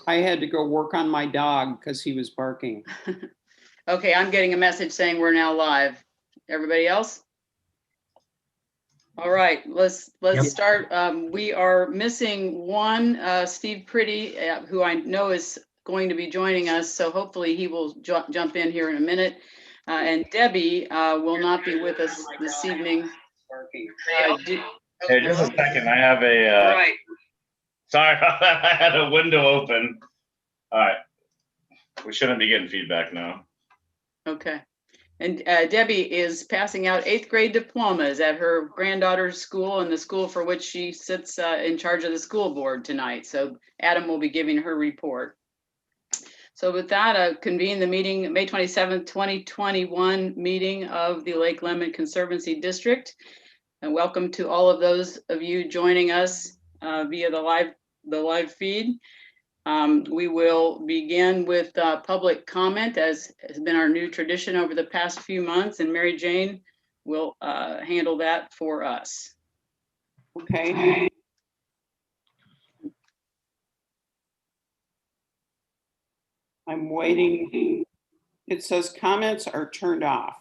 I had to go work on my dog because he was barking. Okay, I'm getting a message saying we're now live. Everybody else? All right, let's Yep. start. We are missing one, Steve Pretty, who I know is going to be joining us. So hopefully he will jump in here in a minute. And Debbie will not be with us this evening. Hey, just a second. I have a. Right. Sorry about that. I had a window open. All right. We shouldn't be getting feedback now. Okay. And Debbie is passing out 8th grade diplomas at her granddaughter's school and the school for which she sits in charge of the school board tonight. So Adam will be giving her report. So with that, convene the meeting, May 27th, 2021 meeting of the Lake Lemon Conservancy District. And welcome to all of those of you joining us via the live feed. We will begin with public comment, as has been our new tradition over the past few months, and Mary Jane will handle that for us. Okay. I'm waiting. It says comments are turned off.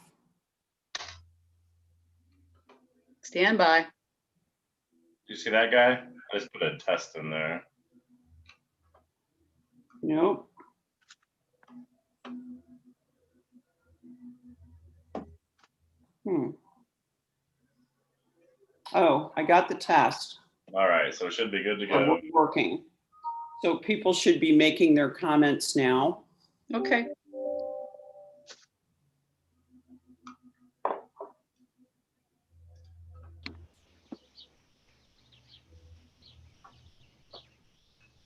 Stand by. You see that guy? I just put a test in there. Nope. Oh, I got the test. All right, so it should be good to go. We're working. So people should be making their comments now. Okay.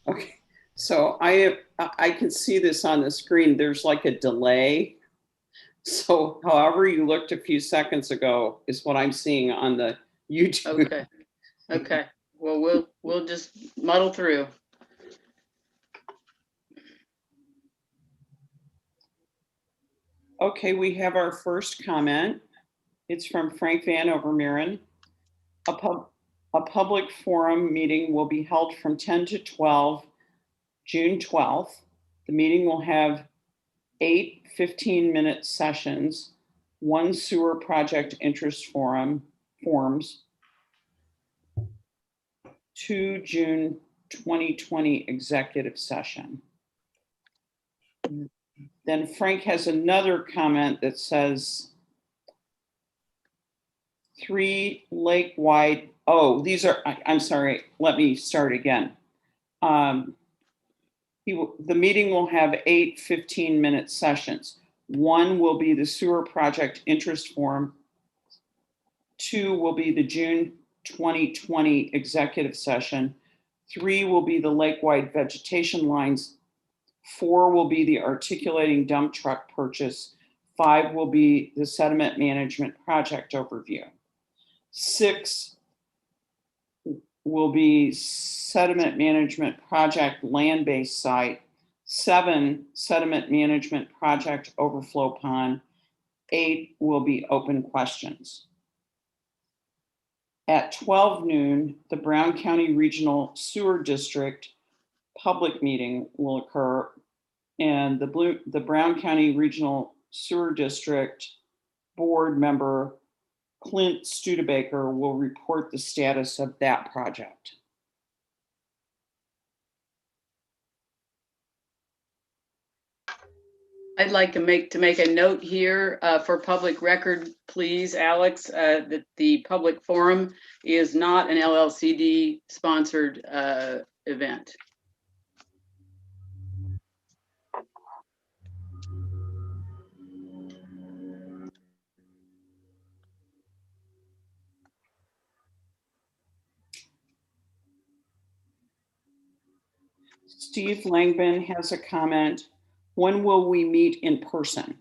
Okay. So I can see this on the screen. There's like a delay. So however you looked a few seconds ago is what I'm seeing on the YouTube. Okay. Okay. Well, we'll just muddle through. Okay, we have our first comment. It's from Frank Van Overmeren. A public forum meeting will be held from 10 to 12, June 12th. The meeting will have 8 15-minute sessions, 1 sewer project interest forms, 2 June 2020 executive session. Then Frank has another comment that says 3 lake-wide, oh, these are, I'm sorry, let me start again. The meeting will have 8 15-minute sessions. 1 will be the sewer project interest form. 2 will be the June 2020 executive session. 3 will be the lake-wide vegetation lines. 4 will be the articulating dump truck purchase. 5 will be the sediment management project overview. 6 will be sediment management project land-based site. 7, sediment management project overflow pond. 8 will be open questions. At 12 noon, the Brown County Regional Sewer District public meeting will occur, and the Brown County Regional Sewer District board member Clint Studebaker will report the status of that project. I'd like to make a note here for public record, please, Alex, that the public forum is not an LLCD sponsored event. Steve Langman has a comment. When will we meet in person?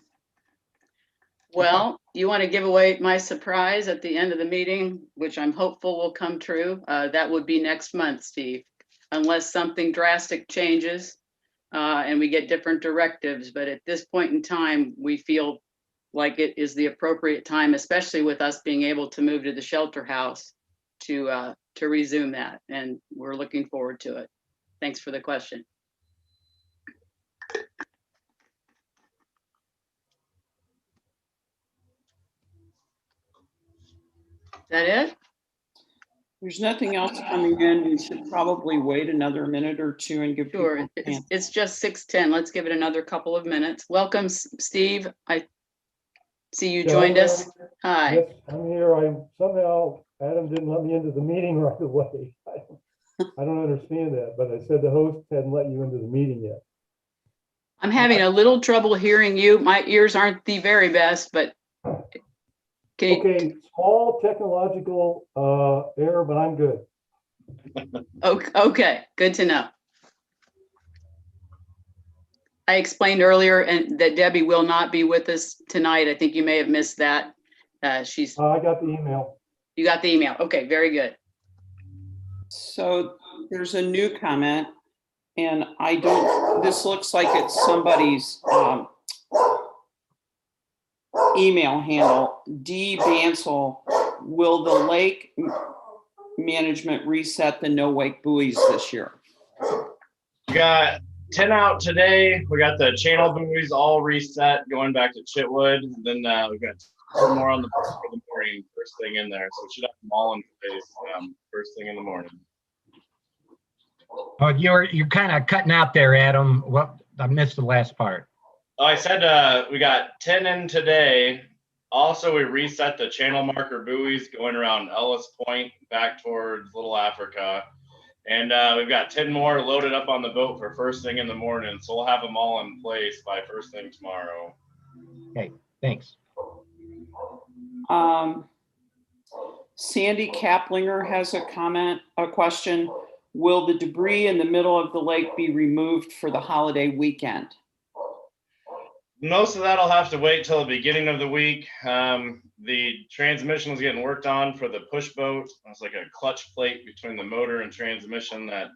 Well, you want to give away my surprise at the end of the meeting, which I'm hopeful will come true. That would be next month, Steve, unless something drastic changes and we get different directives. But at this point in time, we feel like it is the appropriate time, especially with us being able to move to the shelter house to resume that. And we're looking forward to it. Thanks for the question. that it? There's nothing else coming in. We should probably wait another minute or two and give people Sure, a it's, chance. it's just 6:10. Let's give it another couple of minutes. Welcome, Steve. I see you joined us. Hi. Yes, I'm here. Somehow Adam didn't let me into the meeting right away. I don't understand that, but I said the host hadn't let you into the meeting yet. I'm having a little trouble hearing you. My ears aren't the very best, but can you, Okay, small technological error, but I'm good. okay, good to know. I explained earlier and that Debbie will not be with us tonight. I think you may have missed that. I got the email. You got the email. Okay, very good. So there's a new comment, and this looks like it's somebody's email handle. D. Bansel, will the lake management reset the no wake buoys this year? We got 10 out today. We got the channel buoys all reset, going back to Chitwood. And then we've got 2 more on the for the morning, first thing in there. So we should have them all in place first thing in the morning. Oh, you're kind of cutting out there, Adam. What, I missed the last part. Oh, I said we got 10 in today. Also, we reset the channel marker buoys going around Ellis Point back towards Little Africa. And we've got 10 more loaded up on the boat for first thing in the morning. So we'll have them all in place by first thing tomorrow. Okay, thanks. Sandy Kaplinger has a question. Will the debris in the middle of the lake be removed for the holiday weekend? Most of that'll have to wait till the beginning of the week. The transmission was getting worked on for the push boat. It's like a clutch plate between the motor and transmission that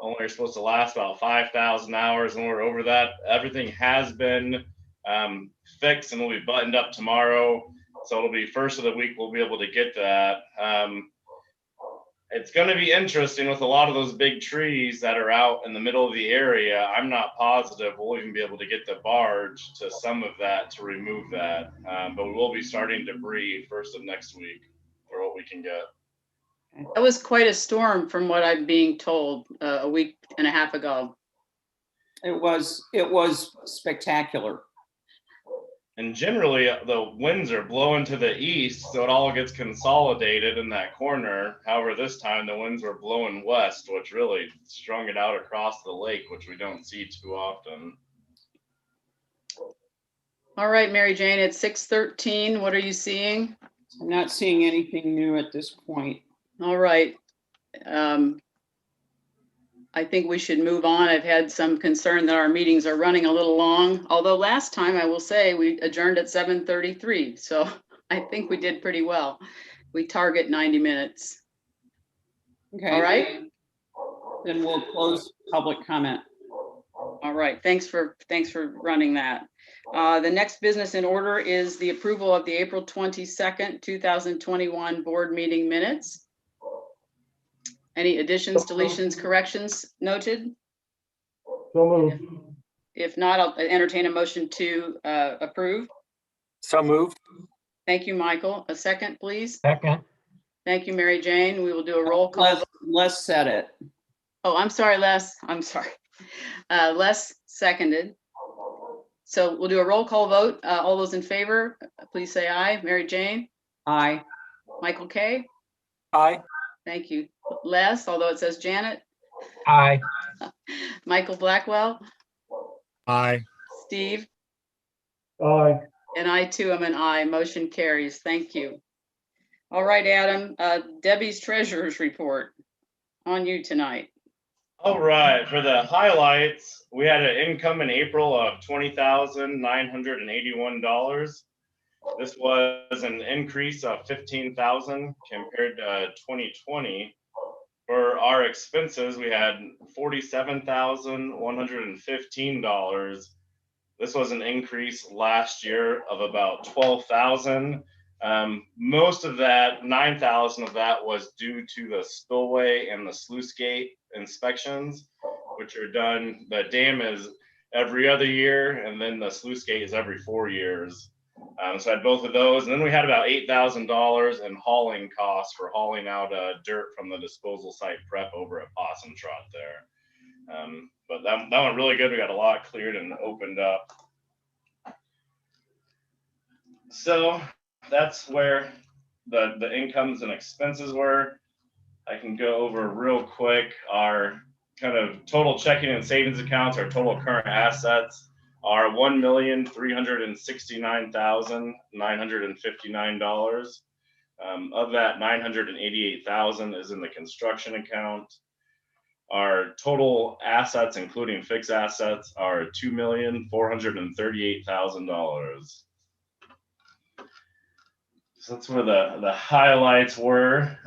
only are supposed to last about 5,000 hours, and we're over that. Everything has been fixed and will be buttoned up tomorrow. So it'll be first of the week we'll be able to get that. It's going to be interesting with a lot of those big trees that are out in the middle of the area. I'm not positive we'll even be able to get the barge to some of that to remove that. But we will be starting debris first of next week for what we can get. That was quite a storm from what I'm being told a week and a half ago. It was spectacular. And generally the winds are blowing to the east, so it all gets consolidated in that corner. However, this time the winds were blowing west, which really strung it out across the lake, which we don't see too often. All right, Mary Jane, it's 6:13. What are you seeing? I'm not seeing anything new at this point. All right. I think we should move on. I've had some concern that our meetings are running a little long, although last time I will say we adjourned at 7:33. So I think we did pretty well. We target 90 minutes. Okay. All right. Then we'll close public comment. All right. Thanks for running that. The next business in order is the approval of the April 22nd, 2021 board meeting minutes. Any additions, deletions, corrections noted? So moved. If not, I'll entertain a motion to approve. So moved. Thank you, Michael. A second, please. Second. Thank you, Mary Jane. We will do a roll call. Les said it. Oh, I'm sorry, Les. I'm sorry. Les seconded. So we'll do a roll call vote. All those in favor, please say aye. Mary Jane, Aye. Michael K. Aye. Thank you. Les, although it says Janet, Aye. Michael Blackwell, Aye. Steve, Aye. and I too am an aye. Motion carries. Thank you. All right, Adam, Debbie's treasurer's report on you tonight. All right, for the highlights, we had an income in April of $20,981. This was an increase of $15,000 compared to 2020. For our expenses, we had $47,115. This was an increase last year of about $12,000. Most of that, $9,000 of that, was due to the spillway and the sluice gate inspections, which are done. The dam is every other year, and then the sluice gate is every 4 years. So I had both of those, and then we had about $8,000 in hauling costs for hauling out dirt from the disposal site prep over at Possum Trot there. But that went really good. We got a lot cleared and opened up. So that's where the incomes and expenses were. I can go over real quick our kind of total checking and savings accounts, our total current assets are $1,369,959. Of that, $988,000 is in the construction account. Our total assets, including fixed assets, are $2,438,000. So that's where the highlights were.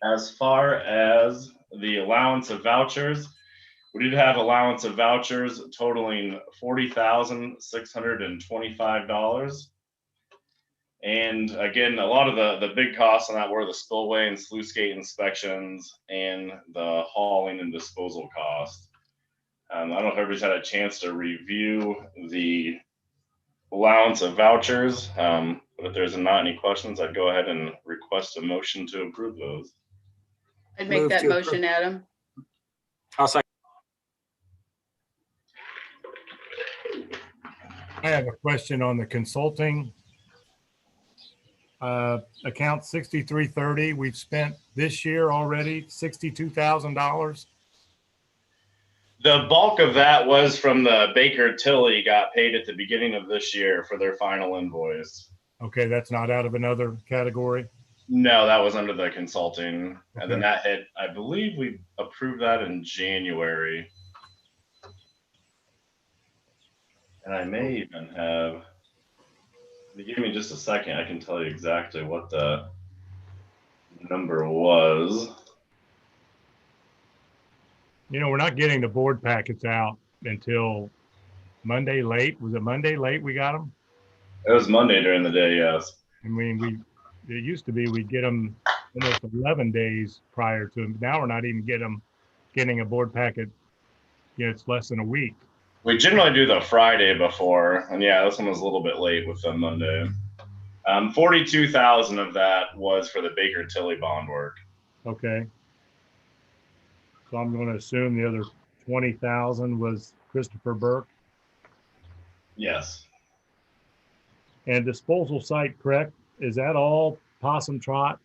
As far as the allowance of vouchers, we did have allowance of vouchers totaling $40,625. And again, a lot of the big costs on that were the spillway and sluice gate inspections and the hauling and disposal costs. I don't know if everybody's had a chance to review the allowance of vouchers, but if there's not any questions, I'd go ahead and request a motion to approve those. I'd make Move that to approve. motion, Adam. I'll second. I have a question on the consulting. Account 6330, we've spent this year already $62,000. The bulk of that was from the Baker Tilly got paid at the beginning of this year for their final invoice. Okay, that's not out of another category. No, that was under the consulting. And then Okay. that hit, I believe we approved that in January. And I may even have, if you give me just a second, I can tell you exactly what the number was. You know, we're not getting the board packets out until Monday late. Was it Monday late we got them? It was Monday during the day, yes. I mean, it used to be we'd get them almost 11 days prior to them. Now we're not even getting a board packet. You know, it's less than a week. We generally do the Friday before, and yeah, this one was a little bit late with the Monday. 42,000 of that was for the Baker Tilly bond work. Okay. So I'm going to assume the other 20,000 was Christopher Burke. Yes. And disposal site, correct? Is that all Possum Trot?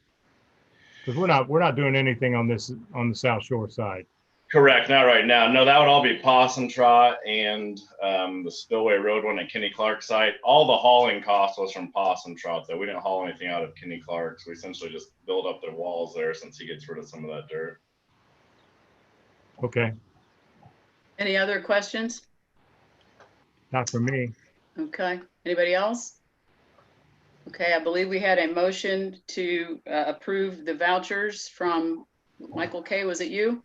Because we're not doing anything on this on the South Shore side. Correct. Not right now. No, that would all be Possum Trot and the Spillway Road one at Kenny Clark site. All the hauling cost was from Possum Trot, though. We didn't haul anything out of Kenny Clark's. We essentially just build up their walls there since he gets rid of some of that dirt. Okay, Any other questions? not for me. Okay, anybody else? Okay, I believe we had a motion to approve the vouchers from Michael K. Was it you?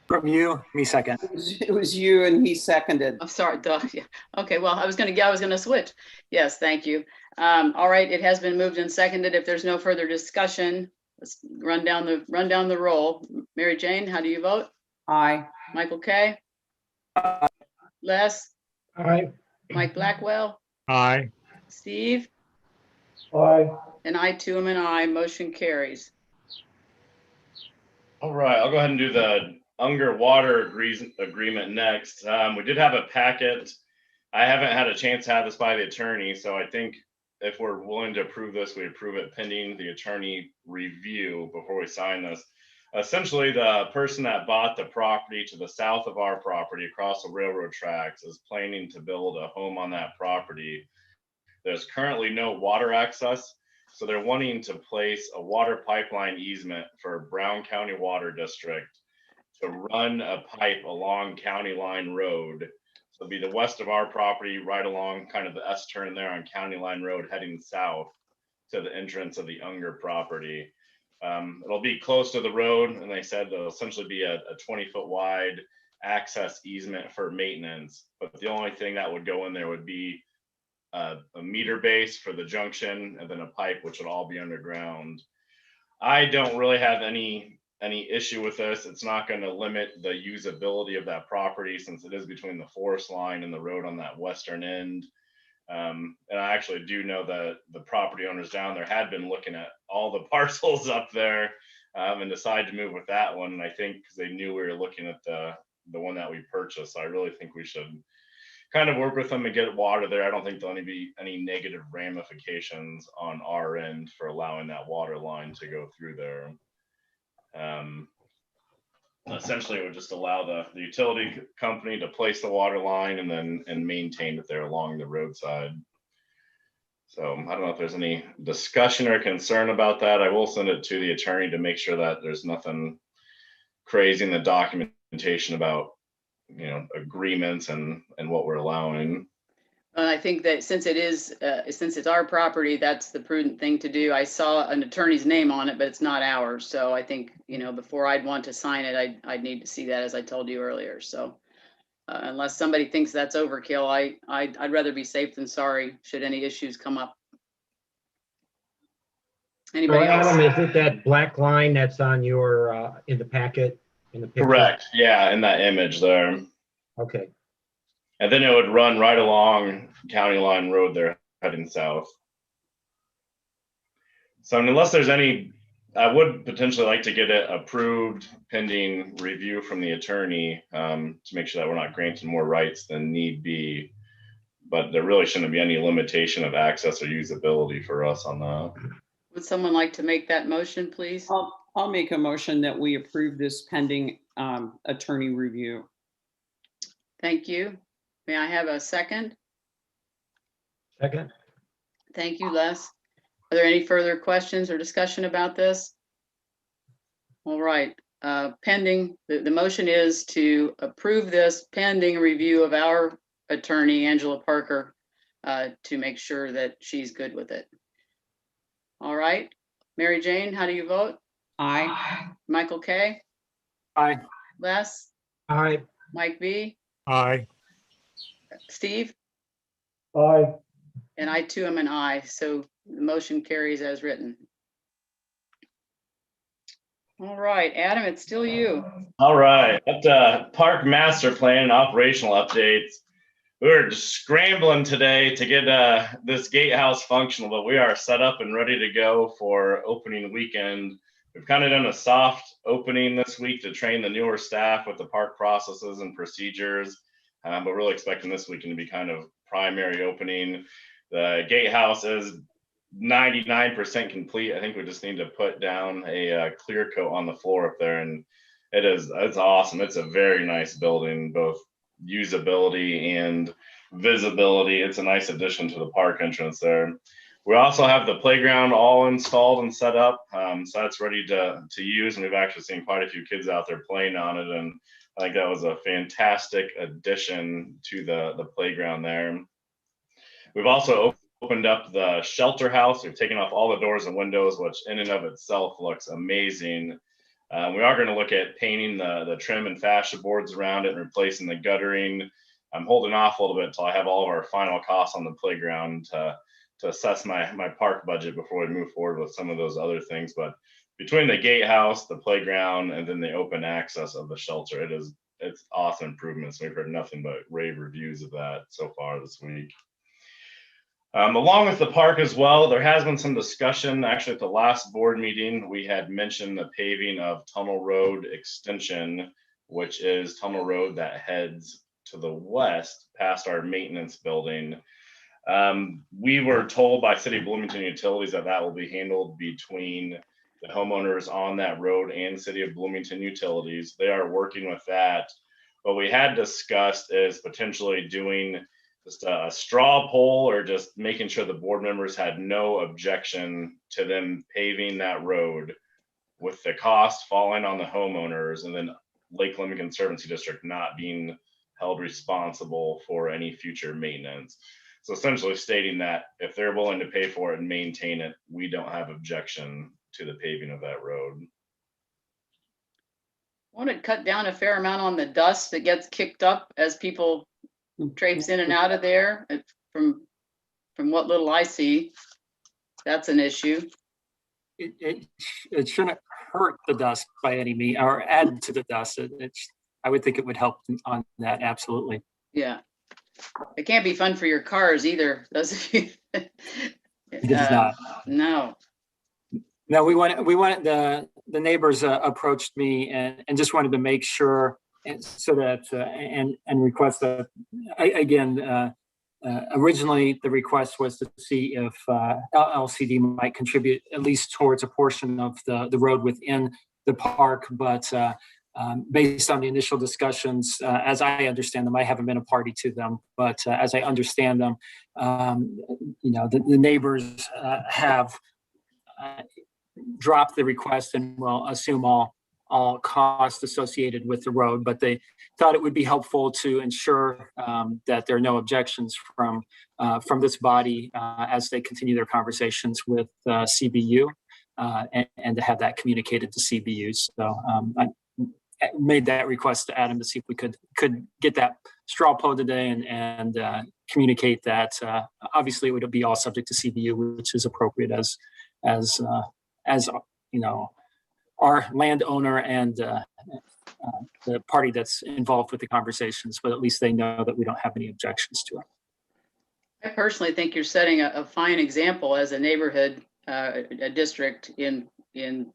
From you, me second. It was you and he seconded. I'm sorry, duh, yeah. Okay, well, I was gonna switch. Yes, thank you. All right, it has been moved and seconded. If there's no further discussion, let's run down the roll. Mary Jane, how do you vote? Aye. Michael K. Les, Aye. Mike Blackwell, Aye. Steve, Aye. and I too am an aye. Motion carries. All right, I'll go ahead and do the Unger Water agreement next. We did have a packet. I haven't had a chance to have this by the attorney, so I think if we're willing to approve this, we approve it pending the attorney review before we sign this. Essentially, the person that bought the property to the south of our property across the railroad tracks is planning to build a home on that property. There's currently no water access, so they're wanting to place a water pipeline easement for Brown County Water District to run a pipe along County Line Road. So it'll be the west of our property, right along kind of the S-turn there on County Line Road, heading south to the entrance of the Unger property. It'll be close to the road, and they said there'll essentially be a 20-foot wide access easement for maintenance. But the only thing that would go in there would be a meter base for the junction, and then a pipe, which would all be underground. I don't really have any any issue with this. It's not going to limit the usability of that property since it is between the forest line and the road on that western end. And I actually do know that the property owners down there had been looking at all the parcels up there and decided to move with that one. And I think because they knew we were looking at the one that we purchased, so I really think we should kind of work with them and get water there. I don't think there'll be any negative ramifications on our end for allowing that water line to go through there. Essentially, it would just allow the utility company to place the water line and maintain it there along the roadside. So I don't know if there's any discussion or concern about that. I will send it to the attorney to make sure that there's nothing crazy in the documentation about, you know, agreements and what we're allowing. And I think that since it's our property, that's the prudent thing to do. I saw an attorney's name on it, but it's not ours. So I think, you know, before I'd want to sign it, I'd need to see that, as I told you earlier. So unless somebody thinks that's overkill, I'd rather be safe than sorry should any issues come up. So Anybody else? Adam, is it that black line that's on your, in the packet, in the picture? Correct. Yeah, in that image there. Okay. And then it would run right along County Line Road there, heading south. So unless there's any, I would potentially like to get it approved pending review from the attorney to make sure that we're not granting more rights than need be. But there really shouldn't be any limitation of access or usability for us on that. Would someone like to make that motion, please? I'll make a motion that we approve this pending attorney review. Thank you. May I have a second? Second. Thank you, Les. Are there any further questions or discussion about this? All right, pending, the motion is to approve this pending review of our attorney, Angela Parker, to make sure that she's good with it. All right, Mary Jane, how do you vote? Aye. Michael K? Aye. Les? Aye. Mike V? Aye. Steve? Aye. And I too am an aye, so the motion carries as written. All right, Adam, it's still you. All right, at the park master plan and operational updates, we're just scrambling today to get this gatehouse functional, but we are set up and ready to go for opening weekend. We've kind of done a soft opening this week to train the newer staff with the park processes and procedures, but really expecting this weekend to be kind of primary opening. The gatehouse is 99% complete. I think we just need to put down a clear coat on the floor up there, and it's awesome. It's a very nice building, both usability and visibility. It's a nice addition to the park entrance there. We also have the playground all installed and set up, so that's ready to use, and we've actually seen quite a few kids out there playing on it, and I think that was a fantastic addition to the playground there. We've also opened up the shelter house. We've taken off all the doors and windows, which in and of itself looks amazing. We are going to look at painting the trim and fascia boards around it and replacing the guttering. I'm holding off a little bit until I have all of our final costs on the playground to assess my park budget before we move forward with some of those other things. But between the gatehouse, the playground, and then the open access of the shelter, it's awesome improvements. We've heard nothing but rave reviews of that so far this week. Along with the park as well, there has been some discussion. Actually, at the last board meeting, we had mentioned the paving of Tunnel Road Extension, which is Tunnel Road that heads to the west past our maintenance building. We were told by City of Bloomington Utilities that will be handled between the homeowners on that road and City of Bloomington Utilities. They are working with that. What we had discussed is potentially doing just a straw poll, or just making sure the board members had no objection to them paving that road, with the cost falling on the homeowners, and then Lakeland Conservancy District not being held responsible for any future maintenance. So essentially stating that if they're willing to pay for it and maintain it, we don't have objection to the paving of that road. Won't it cut down a fair amount on the dust that gets kicked up as people traipse in and out of there? From what little I see, that's an issue. It shouldn't hurt the dust by any means or add to the dust. I would think it would help on that. Absolutely. Yeah. It can't be fun for your cars either, does it? It is not. No. No, we wanted the neighbors approached me and just wanted to make sure so that and request that again. Originally, the request was to see if LLCD might contribute at least towards a portion of the road within the park. But based on the initial discussions, as I understand them, I haven't been a party to them, but as I understand them, the neighbors have dropped the request and will assume all costs associated with the road, but they thought it would be helpful to ensure that there are no objections from this body as they continue their conversations with CBU and to have that communicated to CBU. So I made that request to Adam to see if we could get that straw poll today and communicate that. Obviously, it would be all subject to CBU, which is appropriate as our landowner and the party that's involved with the conversations, but at least they know that we don't have any objections to it. I personally think you're setting a fine example as a neighborhood, a district in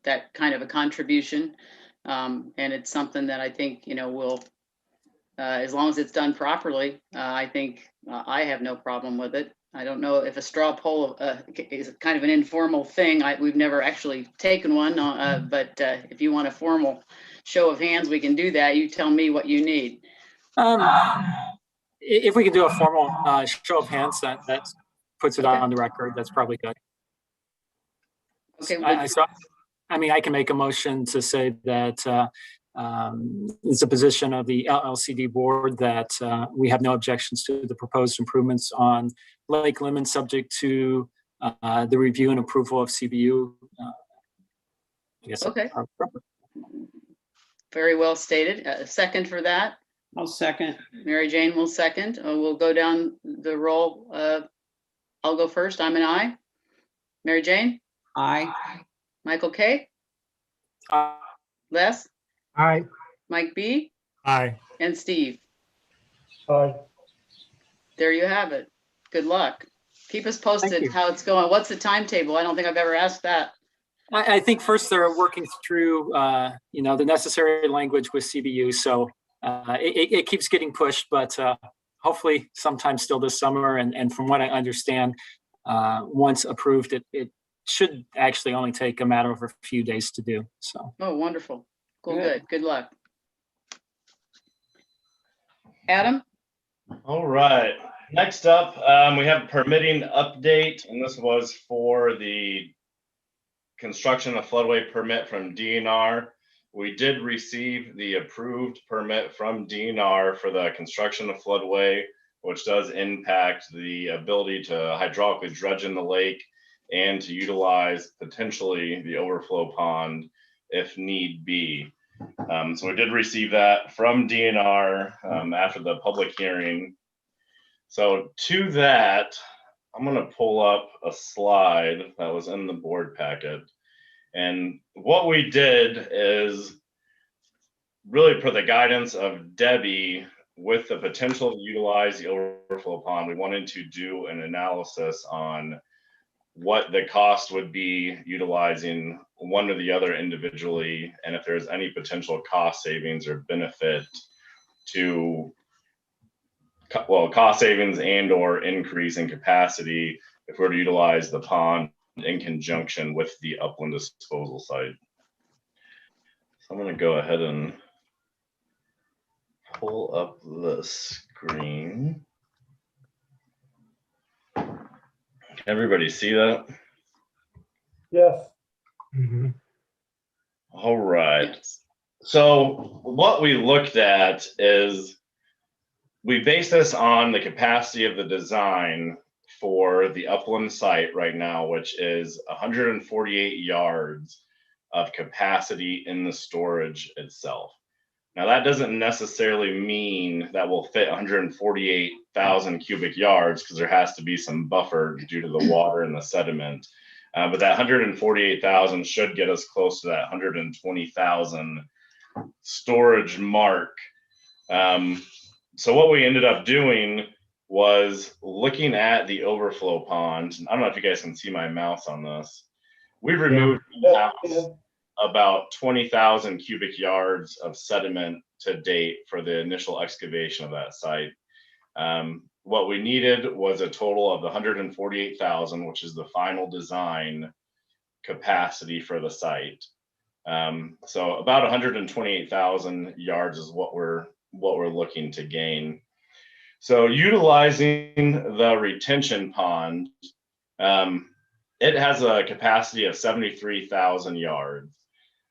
that kind of a contribution. And it's something that I think, will, as long as it's done properly, I think I have no problem with it. I don't know if a straw poll is kind of an informal thing. We've never actually taken one, but if you want a formal show of hands, we can do that. You tell me what you need. If we can do a formal show of hands, that puts it on the record. That's probably good. Okay. I can make a motion to say that it's a position of the LLCD board that we have no objections to the proposed improvements on Lake Lemon, subject to the review and approval of CBU. Okay. Very well stated. A second for that. I'll second. Mary Jane will second. We'll go down the roll. I'll go first. I'm an aye. Mary Jane? Aye. Michael K? Les? Aye. Mike B? Aye. And Steve? Aye. There you have it. Good luck. Keep us posted how it's going. What's the timetable? I don't think I've ever asked that. I think first they're working through, the necessary language with CBU. So it keeps getting pushed, but hopefully sometime still this summer. And from what I understand, once approved, it should actually only take a matter of a few days to do. So. Oh, wonderful. Cool. Good. Good luck. Adam? All right. Next up, we have permitting update, and this was for the construction of floodway permit from DNR. We did receive the approved permit from DNR for the construction of floodway, which does impact the ability to hydraulically dredge in the lake and to utilize potentially the overflow pond if need be. So we did receive that from DNR after the public hearing. So to that, I'm going to pull up a slide that was in the board packet. And what we did is really for the guidance of Debbie with the potential to utilize the overflow pond, we wanted to do an analysis on what the cost would be utilizing one or the other individually, and if there's any potential cost savings or benefit to, well, cost savings and or increase in capacity if we're to utilize the pond in conjunction with the upland disposal site. So I'm going to go ahead and pull up the screen. Can everybody see that? Yes. Mm-hmm. All right. Yes. So what we looked at is we based this on the capacity of the design for the upland site right now, which is 148 yards of capacity in the storage itself. Now that doesn't necessarily mean that will fit 148,000 cubic yards because there has to be some buffer due to the water and the sediment. But that 148,000 should get us close to that 120,000 storage mark. So what we ended up doing was looking at the overflow pond. I don't know if you guys can see my mouse on this. We've removed about 20,000 cubic yards of sediment to date for the initial excavation of that site. What we needed was a total of 148,000, which is the final design capacity for the site. So about 128,000 yards is what we're looking to gain. So utilizing the retention pond, it has a capacity of 73,000 yards.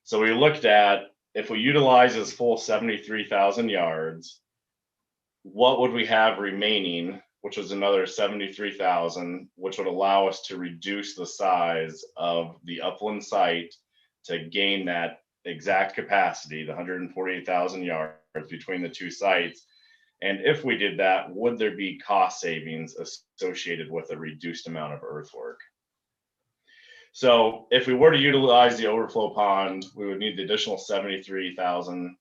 So we looked at, if we utilize this full 73,000 yards, what would we have remaining, which was another 73,000, which would allow us to reduce the size of the upland site to gain that exact capacity, the 148,000 yards between the two sites. And if we did that, would there be cost savings associated with a reduced amount of earthwork? So if we were to utilize the overflow pond, we would need the additional 73,000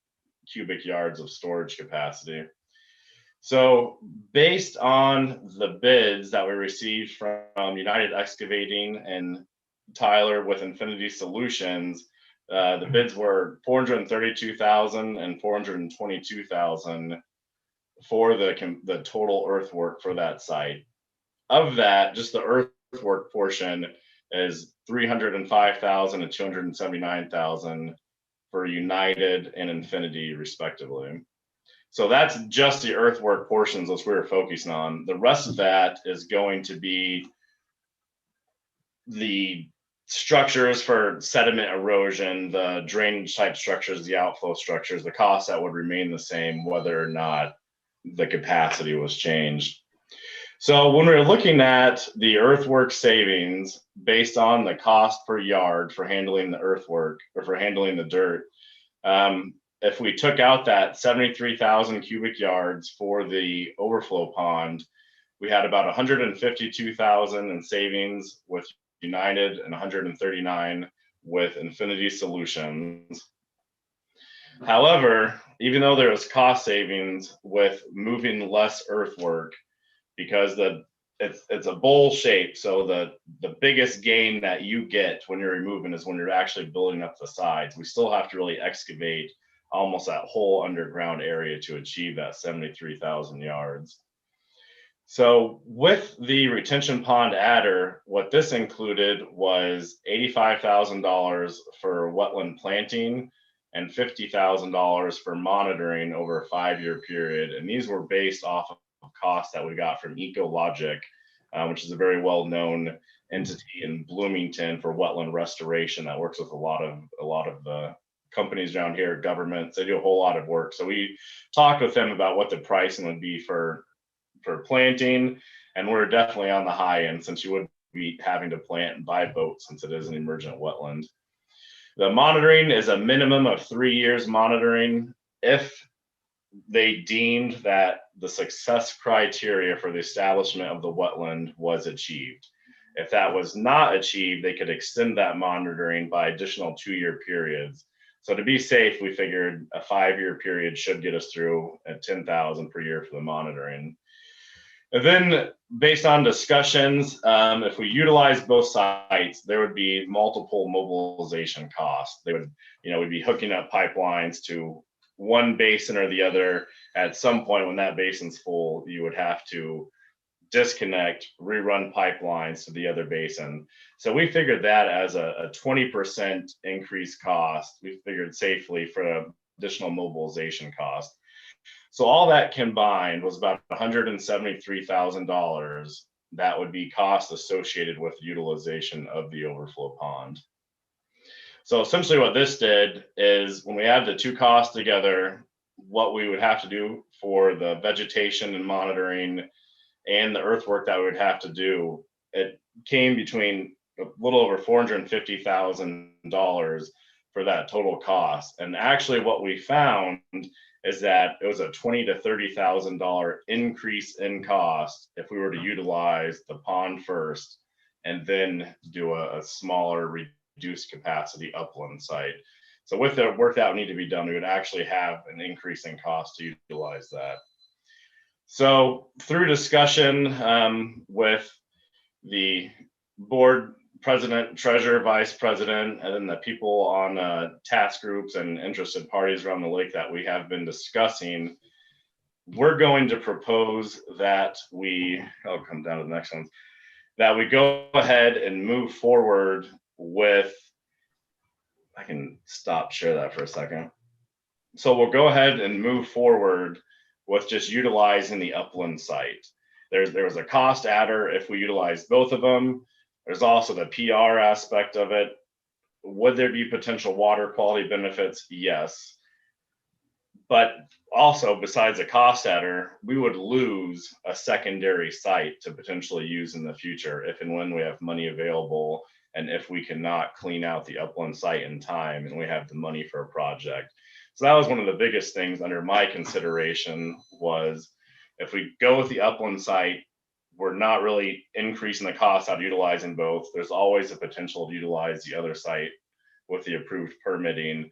cubic yards of storage capacity. So based on the bids that we received from United Excavating and Tyler with Infinity Solutions, the bids were 432,000 and 422,000 for the total earthwork for that site. Of that, just the earthwork portion is 305,000 and 279,000 for United and Infinity respectively. So that's just the earthwork portions that we're focusing on. The rest of that is going to be the structures for sediment erosion, the drainage type structures, the outflow structures, the costs that would remain the same whether or not the capacity was changed. So when we were looking at the earthwork savings based on the cost per yard for handling the earthwork or for handling the dirt, if we took out that 73,000 cubic yards for the overflow pond, we had about 152,000 in savings with United and 139 with Infinity Solutions. However, even though there was cost savings with moving less earthwork, because it's a bowl shape, so the biggest gain that you get when you're removing is when you're actually building up the sides. We still have to really excavate almost that whole underground area to achieve that 73,000 yards. So with the retention pond adder, what this included was $85,000 for wetland planting and $50,000 for monitoring over a 5-year period. And these were based off of costs that we got from Ecologic, which is a very well-known entity in Bloomington for wetland restoration that works with a lot of the companies around here, governments. They do a whole lot of work. So we talked with them about what the pricing would be for planting, and we're definitely on the high end since you would be having to plant and buy boats since it is an emergent wetland. The monitoring is a minimum of 3 years monitoring if they deemed that the success criteria for the establishment of the wetland was achieved. If that was not achieved, they could extend that monitoring by additional 2-year periods. So to be safe, we figured a 5-year period should get us through at 10,000 per year for the monitoring. And then based on discussions, if we utilize both sites, there would be multiple mobilization costs. They would, we'd be hooking up pipelines to one basin or the other. At some point when that basin's full, you would have to disconnect, rerun pipelines to the other basin. So we figured that as a 20% increased cost, we figured safely for additional mobilization cost. So all that combined was about $173,000 that would be cost associated with utilization of the overflow pond. So essentially what this did is when we add the two costs together, what we would have to do for the vegetation and monitoring and the earthwork that we would have to do, it came between a little over $450,000 for that total cost. And actually what we found is that it was a $20,000 to $30,000 increase in cost if we were to utilize the pond first and then do a smaller reduced capacity upland site. So with the work that would need to be done, we would actually have an increase in cost to utilize that. So through discussion with the board president, treasurer, vice president, and then the people on task groups and interested parties around the lake that we have been discussing, we're going to propose that I'll come down to the next ones, that we go ahead and move forward with, I can share that for a second. So we'll go ahead and move forward with just utilizing the upland site. There was a cost adder if we utilize both of them. There's also the PR aspect of it. Would there be potential water quality benefits? Yes. But also, besides a cost adder, we would lose a secondary site to potentially use in the future if and when we have money available, and if we cannot clean out the upland site in time and we have the money for a project. So that was one of the biggest things under my consideration, was if we go with the upland site, we're not really increasing the cost out of utilizing both. There's always a potential to utilize the other site with the approved permitting.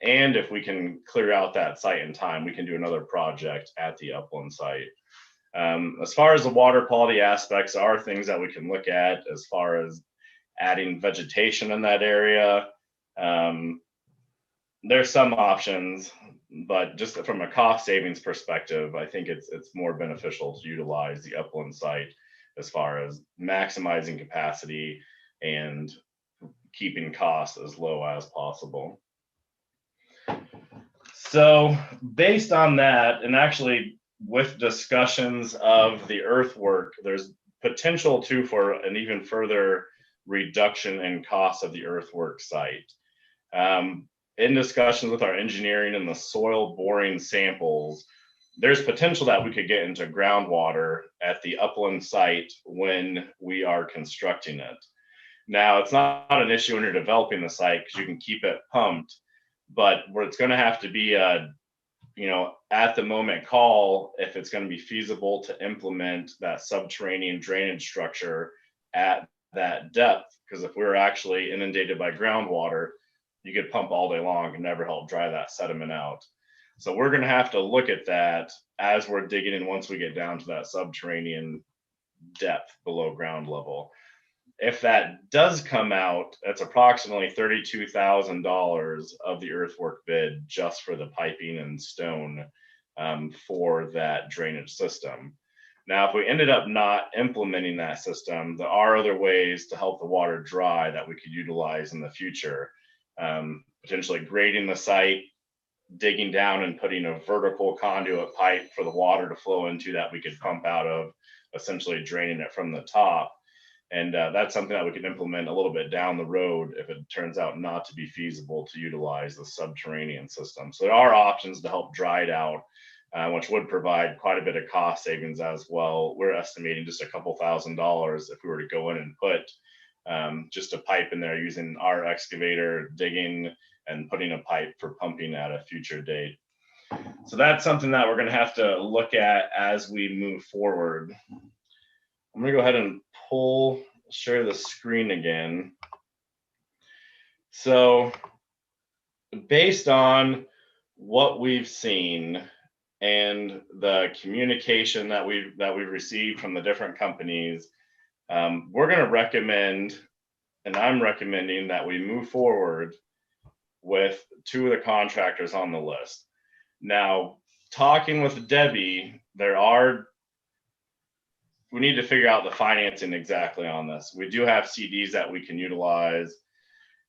And if we can clear out that site in time, we can do another project at the upland site. As far as the water quality aspects are things that we can look at, as far as adding vegetation in that area. There's some options, but just from a cost savings perspective, I think it's more beneficial to utilize the upland site as far as maximizing capacity and keeping costs as low as possible. So based on that, and actually with discussions of the earthwork, there's potential too for an even further reduction in cost of the earthwork site. In discussions with our engineering and the soil boring samples, there's potential that we could get into groundwater at the upland site when we are constructing it. Now, it's not an issue when you're developing the site because you can keep it pumped, but where it's going to have to be a, at the moment call if it's going to be feasible to implement that subterranean drainage structure at that depth. Because if we were actually inundated by groundwater, you could pump all day long and never help dry that sediment out. So we're going to have to look at that as we're digging in once we get down to that subterranean depth below ground level. If that does come out, that's approximately $32,000 of the earthwork bid just for the piping and stone for that drainage system. Now, if we ended up not implementing that system, there are other ways to help the water dry that we could utilize in the future. Potentially grading the site, digging down and putting a vertical conduit pipe for the water to flow into that we could pump out of, essentially draining it from the top. And that's something that we can implement a little bit down the road if it turns out not to be feasible to utilize the subterranean system. So there are options to help dry it out, which would provide quite a bit of cost savings as well. We're estimating just a couple $1,000s if we were to go in and put just a pipe in there using our excavator, digging and putting a pipe for pumping at a future date. So that's something that we're going to have to look at as we move forward. I'm going to go ahead and share the screen again. So based on what we've seen and the communication that we've received from the different companies, we're going to recommend, and I'm recommending, that we move forward with 2 of the contractors on the list. Now, talking with Debbie, we need to figure out the financing exactly on this. We do have CDs that we can utilize.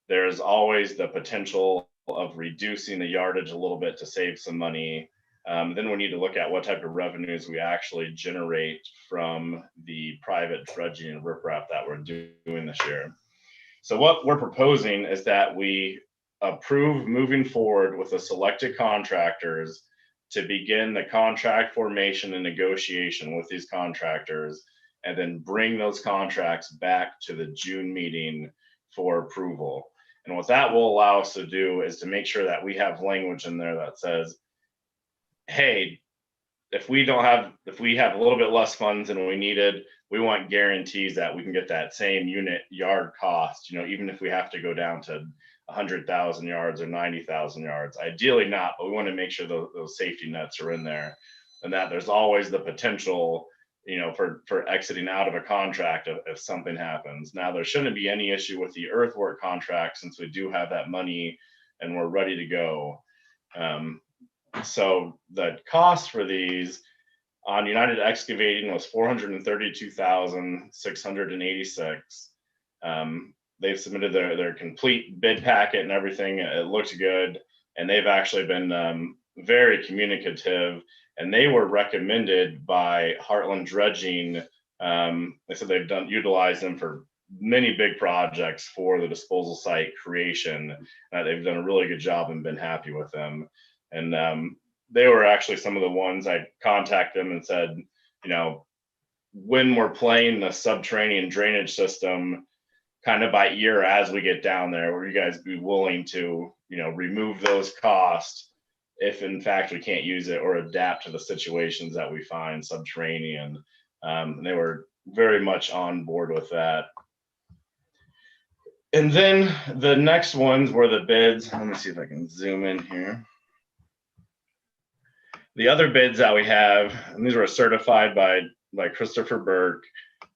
There's always the potential of reducing the yardage a little bit to save some money. Then we need to look at what type of revenues we actually generate from the private dredging and riprap that we're doing this year. So what we're proposing is that we approve moving forward with the selected contractors to begin the contract formation and negotiation with these contractors, and then bring those contracts back to the June meeting for approval. And what that will allow us to do is to make sure that we have language in there that says, hey, if we have a little bit less funds than we needed, we want guarantees that we can get that same unit yard cost, even if we have to go down to 100,000 yards or 90,000 yards. Ideally not, but we want to make sure those safety nets are in there, and that there's always the potential, for exiting out of a contract if something happens. Now, there shouldn't be any issue with the earthwork contract since we do have that money and we're ready to go. So the cost for these on United Excavating was $432,686. They've submitted their complete bid packet and everything. It looked good, and they've actually been very communicative. And they were recommended by Heartland Dredging. They said they've utilized them for many big projects for the disposal site creation. They've done a really good job and been happy with them. And they were actually some of the ones I contacted them and said, when we're playing the subterranean drainage system, kind of by ear as we get down there, will you guys be willing to, remove those costs if in fact we can't use it or adapt to the situations that we find subterranean? And they were very much on board with that. And then the next ones were the bids. Let me see if I can zoom in here. The other bids that we have, and these were certified by Christopher Burke.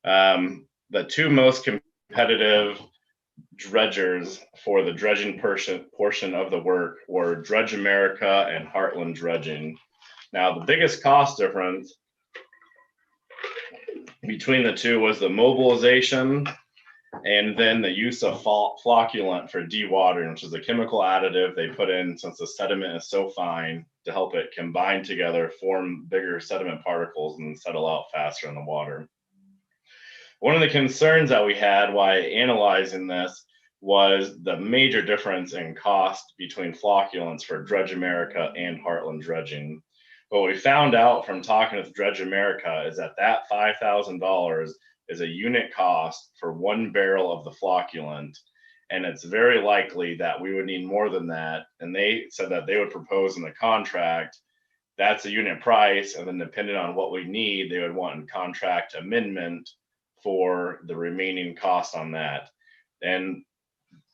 The two most competitive dredgers for the dredging portion of the work were Dredge America and Heartland Dredging. Now, the biggest cost difference between the two was the mobilization and then the use of flocculant for dewatering, which is a chemical additive they put in since the sediment is so fine to help it combine together, form bigger sediment particles, and settle out faster in the water. One of the concerns that we had while analyzing this was the major difference in cost between flocculants for Dredge America and Heartland Dredging. What we found out from talking with Dredge America is that $5,000 is a unit cost for 1 barrel of the flocculant, and it's very likely that we would need more than that. And they said that they would propose in the contract that's a unit price, and then depending on what we need, they would want a contract amendment for the remaining cost on that. And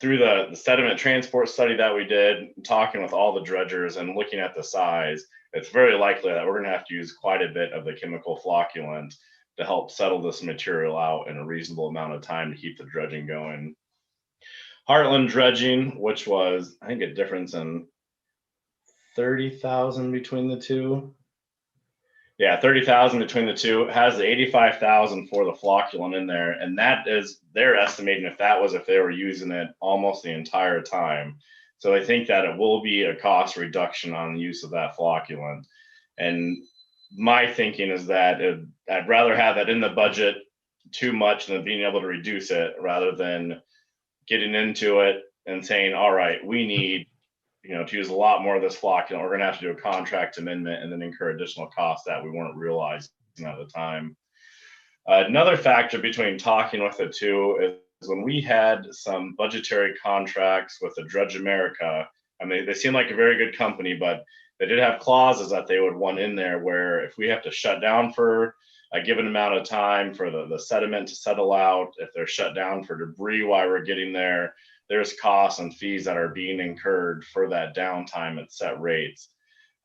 through the sediment transport study that we did, talking with all the dredgers and looking at the size, it's very likely that we're going to have to use quite a bit of the chemical flocculant to help settle this material out in a reasonable amount of time to keep the dredging going. Heartland Dredging, which was, I think, a difference in 30,000 between the two. Yeah, 30,000 between the two, has the 85,000 for the flocculant in there, and that is, they're estimating if they were using it almost the entire time. So I think that it will be a cost reduction on the use of that flocculant. And my thinking is that I'd rather have that in the budget too much than being able to reduce it, rather than getting into it and saying, all right, we need to use a lot more of this flocculant. We're going to have to do a contract amendment and then incur additional costs that we weren't realizing at the time. Another factor between talking with the two is when we had some budgetary contracts with the Dredge America. I mean, they seem like a very good company, but they did have clauses that they would want in there where if we have to shut down for a given amount of time for the sediment to settle out, if they're shut down for debris while we're getting there, there's costs and fees that are being incurred for that downtime at set rates.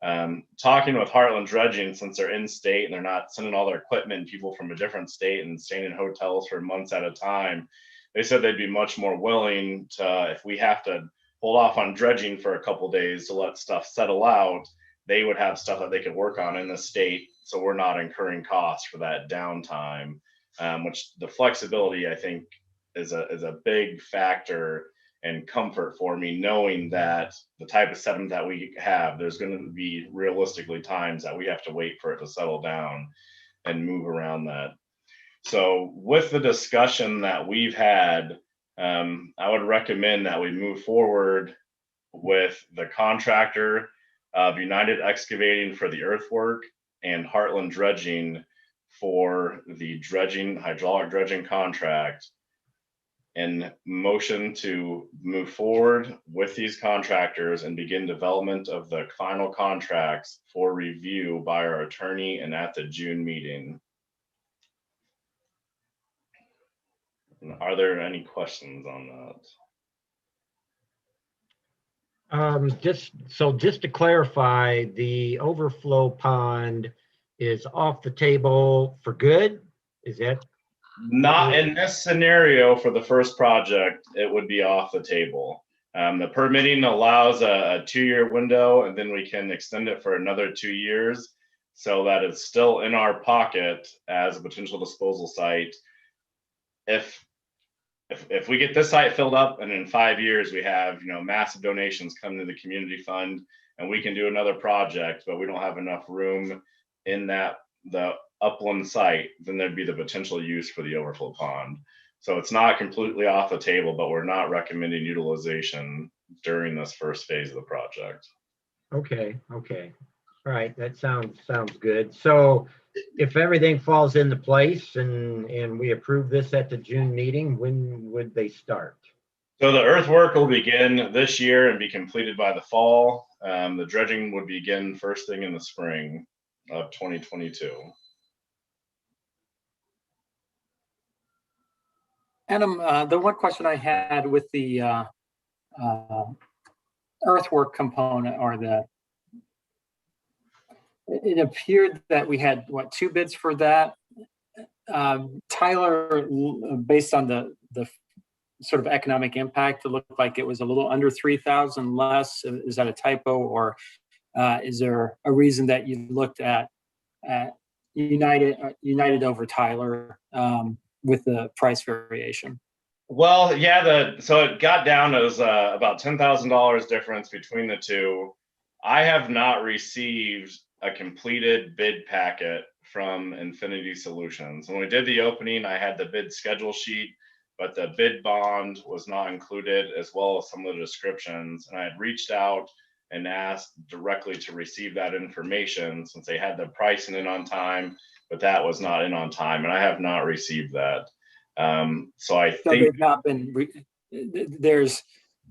Talking with Heartland Dredging, since they're in state and they're not sending all their equipment and people from a different state and staying in hotels for months at a time, they said they'd be much more willing to, if we have to hold off on dredging for a couple days to let stuff settle out, they would have stuff that they could work on in the state, so we're not incurring costs for that downtime, which the flexibility, I think, is a big factor and comfort for me, knowing that the type of sediment that we have, there's going to be realistically times that we have to wait for it to settle down and move around that. So with the discussion that we've had, I would recommend that we move forward with the contractor of United Excavating for the earthwork and Heartland Dredging for the hydraulic dredging contract, and motion to move forward with these contractors and begin development of the final contracts for review by our attorney and at the June meeting. Are there any questions on that? Just to clarify, the overflow pond is off the table for good? Is that? Not in this scenario for the first project, it would be off the table. The permitting allows a 2-year window, and then we can extend it for another 2 years so that it's still in our pocket as a potential disposal site. If we get this site filled up and in 5 years we have, massive donations come to the community fund and we can do another project, but we don't have enough room in the upland site, then there'd be the potential use for the overflow pond. So it's not completely off the table, but we're not recommending utilization during this first phase of the project. Okay. All right, that sounds good. So if everything falls into place and we approve this at the June meeting, when would they start? So the earthwork will begin this year and be completed by the fall. The dredging would begin first thing in the spring of 2022. Adam, the one question I had with the earthwork component, or it appeared that we had, 2 bids for that? Tyler, based on the sort of economic impact, it looked like it was a little under 3,000 less. Is that a typo, or is there a reason that you looked at United over Tyler with the price variation? Well, yeah, so it got down to about $10,000 difference between the two. I have not received a completed bid packet from Infinity Solutions. When we did the opening, I had the bid schedule sheet, but the bid bond was not included, as well as some of the descriptions. And I had reached out and asked directly to receive that information, since they had the pricing in on time, but that was not in on time, and I have not received that. So I think they've not been. There's,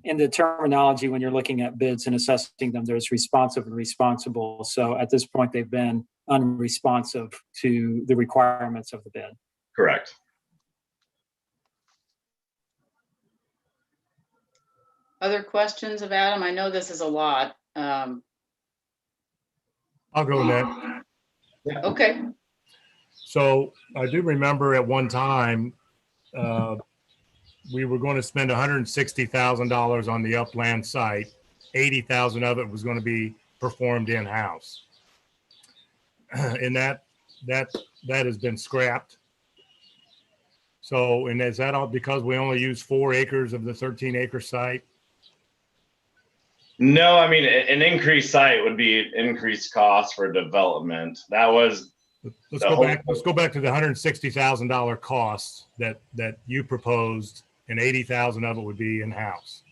in the terminology when you're looking at bids and assessing them, there's responsive and responsible. So at this point, they've been unresponsive to the requirements of the bid. correct. Other questions of Adam? I know this is a lot. I'll go next. Okay. So I do remember at one time, we were going to spend $160,000 on the upland site. 80,000 of it was going to be performed in-house. And that has been scrapped. So, and is that all because we only use 4 acres of the 13-acre site? No, I mean, an increased site would be increased cost for development. That was Let's go back to the $160,000 costs that you proposed, and 80,000 of it would be in-house.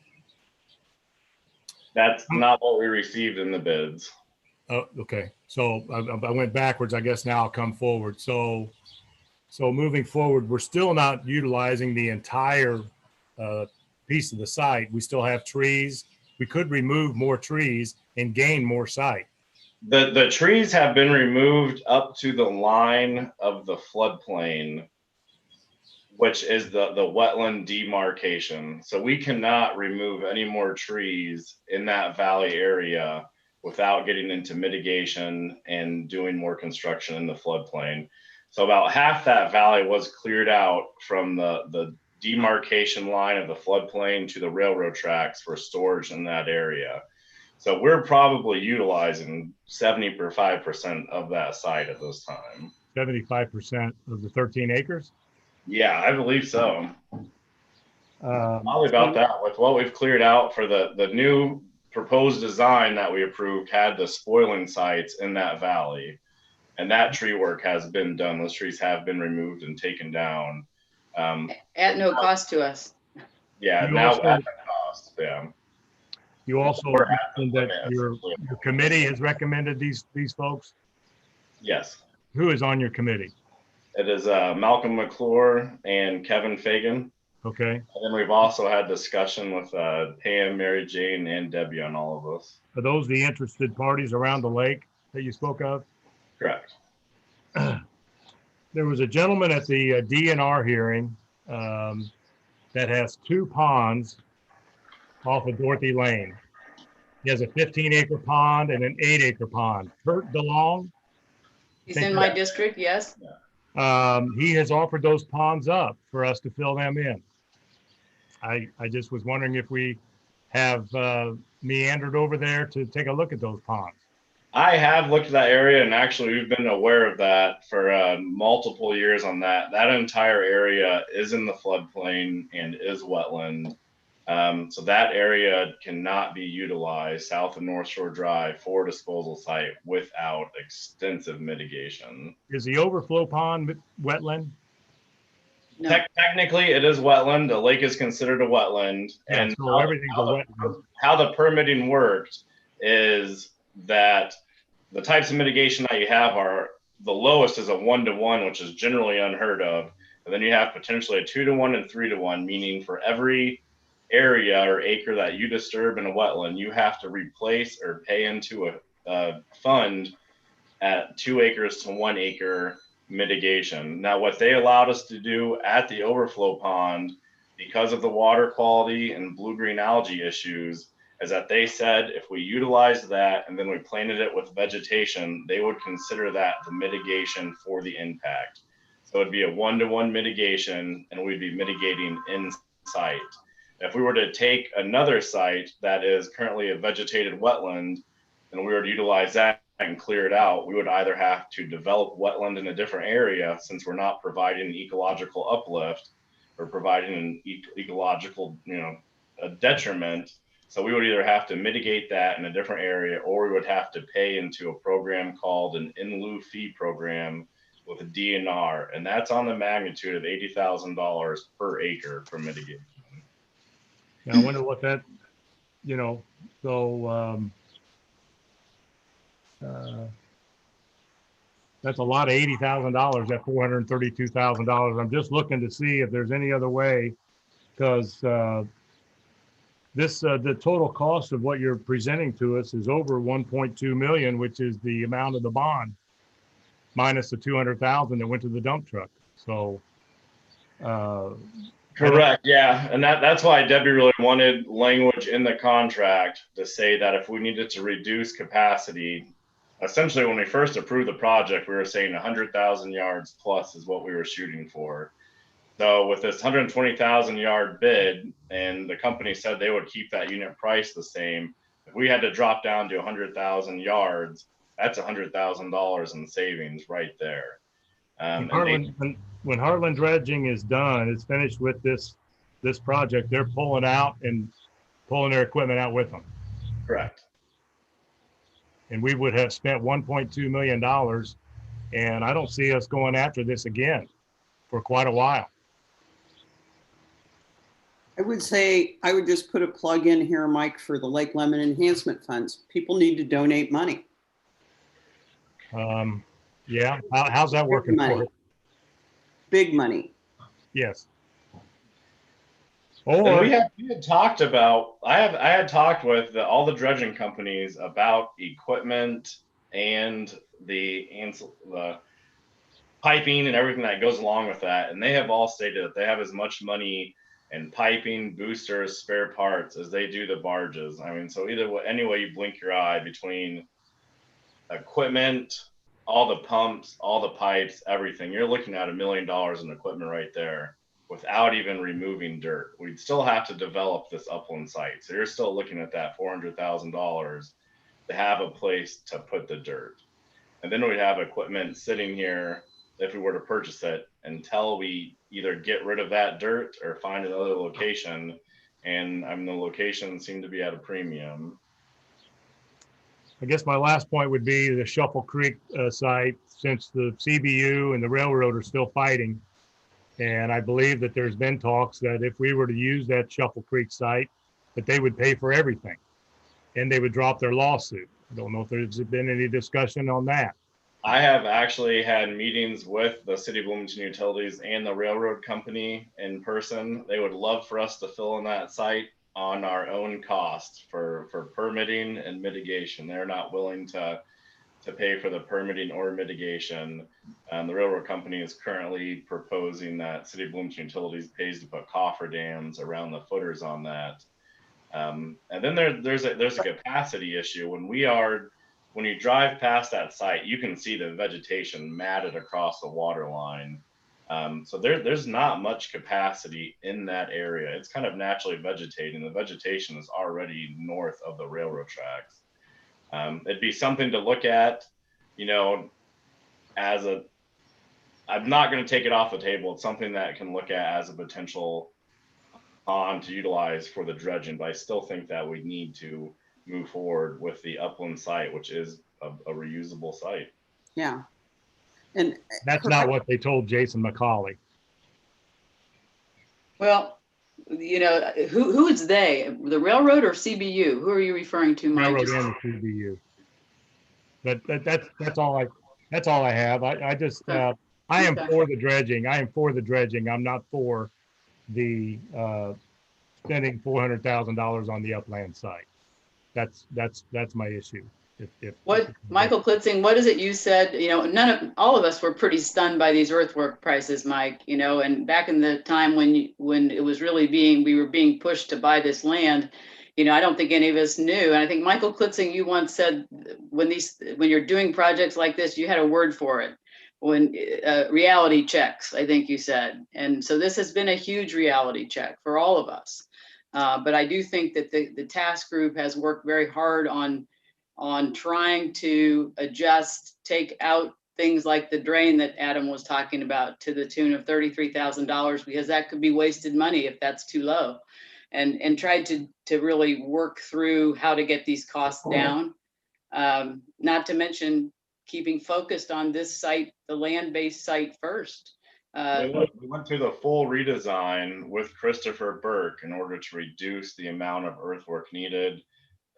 That's not what we received in the bids. Oh, okay. So I went backwards. I guess now I'll come forward. So moving forward, we're still not utilizing the entire piece of the site. We still have trees. We could remove more trees and gain more site. The trees have been removed up to the line of the floodplain, which is the wetland demarcation. So we cannot remove any more trees in that valley area without getting into mitigation and doing more construction in the floodplain. So about half that valley was cleared out from the demarcation line of the floodplain to the railroad tracks for storage in that area. So we're probably utilizing 75% of that site at this time. 75% of the 13 acres? Yeah, I believe so. Probably about that. With what we've cleared out for the new proposed design that we approved had the spoiling sites in that valley. And that tree work has been done. Those trees have been removed and taken down. At no cost to us. Yeah, You now also- at the cost, yeah. You also mentioned that your committee has recommended these folks. Yes. Who is on your committee? It is Malcolm McClure and Kevin Fagan. Okay. And then we've also had discussion with Pam, Mary Jane, and Debbie on all of this. Are those the interested parties around the lake that you spoke of? Correct. There was a gentleman at the DNR hearing that has 2 ponds off of Dorothy Lane. He has a 15-acre pond and an 8-acre pond. Kurt DeLong, He's in my district, yes. he has offered those ponds up for us to fill them in. I just was wondering if we have meandered over there to take a look at those ponds. I have looked at that area, and actually we've been aware of that for multiple years on that. That entire area is in the floodplain and is wetland. So that area cannot be utilized south of North Shore Drive for disposal site without extensive mitigation. Is the overflow pond wetland? No. Technically, it is wetland. The lake is considered a wetland. Yeah, And so everything's a wetland. how the permitting worked is that the types of mitigation that you have are the lowest is a 1-to-1, which is generally unheard of. And then you have potentially a 2-to-1 and 3-to-1, meaning for every area or acre that you disturb in a wetland, you have to replace or pay into a fund at 2 acres to 1 acre mitigation. Now, what they allowed us to do at the overflow pond, because of the water quality and blue-green algae issues, is that they said if we utilized that and then we planted it with vegetation, they would consider that the mitigation for the impact. So it'd be a 1-to-1 mitigation, and we'd be mitigating in site. If we were to take another site that is currently a vegetated wetland and we were to utilize that and clear it out, we would either have to develop wetland in a different area, since we're not providing an ecological uplift or providing an ecological, a detriment. So we would either have to mitigate that in a different area, or we would have to pay into a program called an in lieu fee program with a DNR, and that's on the magnitude of $80,000 per acre for mitigation. Now, I wonder what that, that's a lot of $80,000 at $432,000. I'm just looking to see if there's any other way, because the total cost of what you're presenting to us is over 1.2 million, which is the amount of the bond minus the 200,000 that went to the dump truck. So correct, yeah, and that's why Debbie really wanted language in the contract to say that if we needed to reduce capacity, essentially when we first approved the project, we were saying 100,000 yards plus is what we were shooting for. So with this 120,000 yard bid, and the company said they would keep that unit price the same, if we had to drop down to 100,000 yards, that's $100,000 in savings right there. When Heartland dredging is done, it's finished with this project, they're pulling their equipment out with them. Correct. And we would have spent $1.2 million, and I don't see us going after this again for quite a while. I would say, I would just put a plug in here, Mike, for the Lake Lemon Enhancement Funds. People need to donate money. Yeah, how's that working for it? Big money. Yes. And Or we had talked about, I had talked with all the dredging companies about equipment and the piping and everything that goes along with that. And they have all stated that they have as much money in piping, boosters, spare parts as they do the barges. I mean, so any way you blink your eye, between equipment, all the pumps, all the pipes, everything, you're looking at $1 million in equipment right there without even removing dirt. We'd still have to develop this upland site. So you're still looking at that $400,000 to have a place to put the dirt. And then we'd have equipment sitting here if we were to purchase it until we either get rid of that dirt or find another location. And the locations seem to be at a premium. I guess my last point would be the Shuffle Creek site, since the CBU and the railroad are still fighting. And I believe that there's been talks that if we were to use that Shuffle Creek site, that they would pay for everything and they would drop their lawsuit. I don't know if there's been any discussion on that. I have actually had meetings with the City of Bloomington Utilities and the railroad company in person. They would love for us to fill in that site on our own cost for permitting and mitigation. They're not willing to pay for the permitting or mitigation. The railroad company is currently proposing that City of Bloomington Utilities pays to put cofferdams around the footers on that. And then there's a capacity issue. When you drive past that site, you can see the vegetation matted across the water line. So there's not much capacity in that area. It's kind of naturally vegetating. The vegetation is already north of the railroad tracks. It'd be something to look at, you know, I'm not going to take it off the table. It's something that can look at as a potential pond to utilize for the dredging, but I still think that we need to move forward with the upland site, which is a reusable site. Yeah. And That's not what they told Jason McCauley. Well, you know, who is they? The railroad or CBU? Who are you referring to, Mike? Railroad and the CBU. But that's all I have. I just I am Okay. for the dredging. I am for the dredging. I'm not for the spending $400,000 on the upland site. That's my issue. What, Michael Klitzing, what is it you said? You know, all of us were pretty stunned by these earthwork prices, Mike, you know, and back in the time when it was really we were being pushed to buy this land, you know, I don't think any of us knew. And I think Michael Klitzing, you once said when you're doing projects like this, you had a word for it. When reality checks, I think you said. And so this has been a huge reality check for all of us. But I do think that the task group has worked very hard on trying to adjust, take out things like the drain that Adam was talking about to the tune of $33,000, because that could be wasted money if that's too low, and tried to really work through how to get these costs down. Not to mention keeping focused on this site, the land-based site first. We went through the full redesign with Christopher Burke in order to reduce the amount of earthwork needed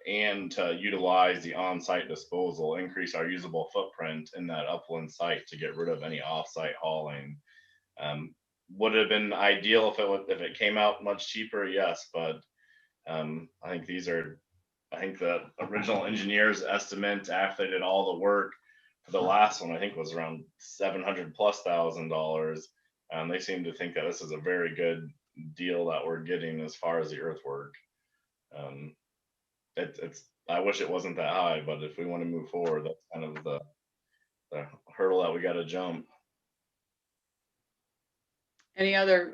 and to utilize the on-site disposal, increase our usable footprint in that upland site to get rid of any off-site hauling. Would have been ideal if it came out much cheaper, yes, but I think the original engineer's estimate after they did all the work for the last one, I think was around $700,000+. They seem to think that this is a very good deal that we're getting as far as the earthwork. I wish it wasn't that high, but if we want to move forward, that's kind of the hurdle that we got to jump. Any other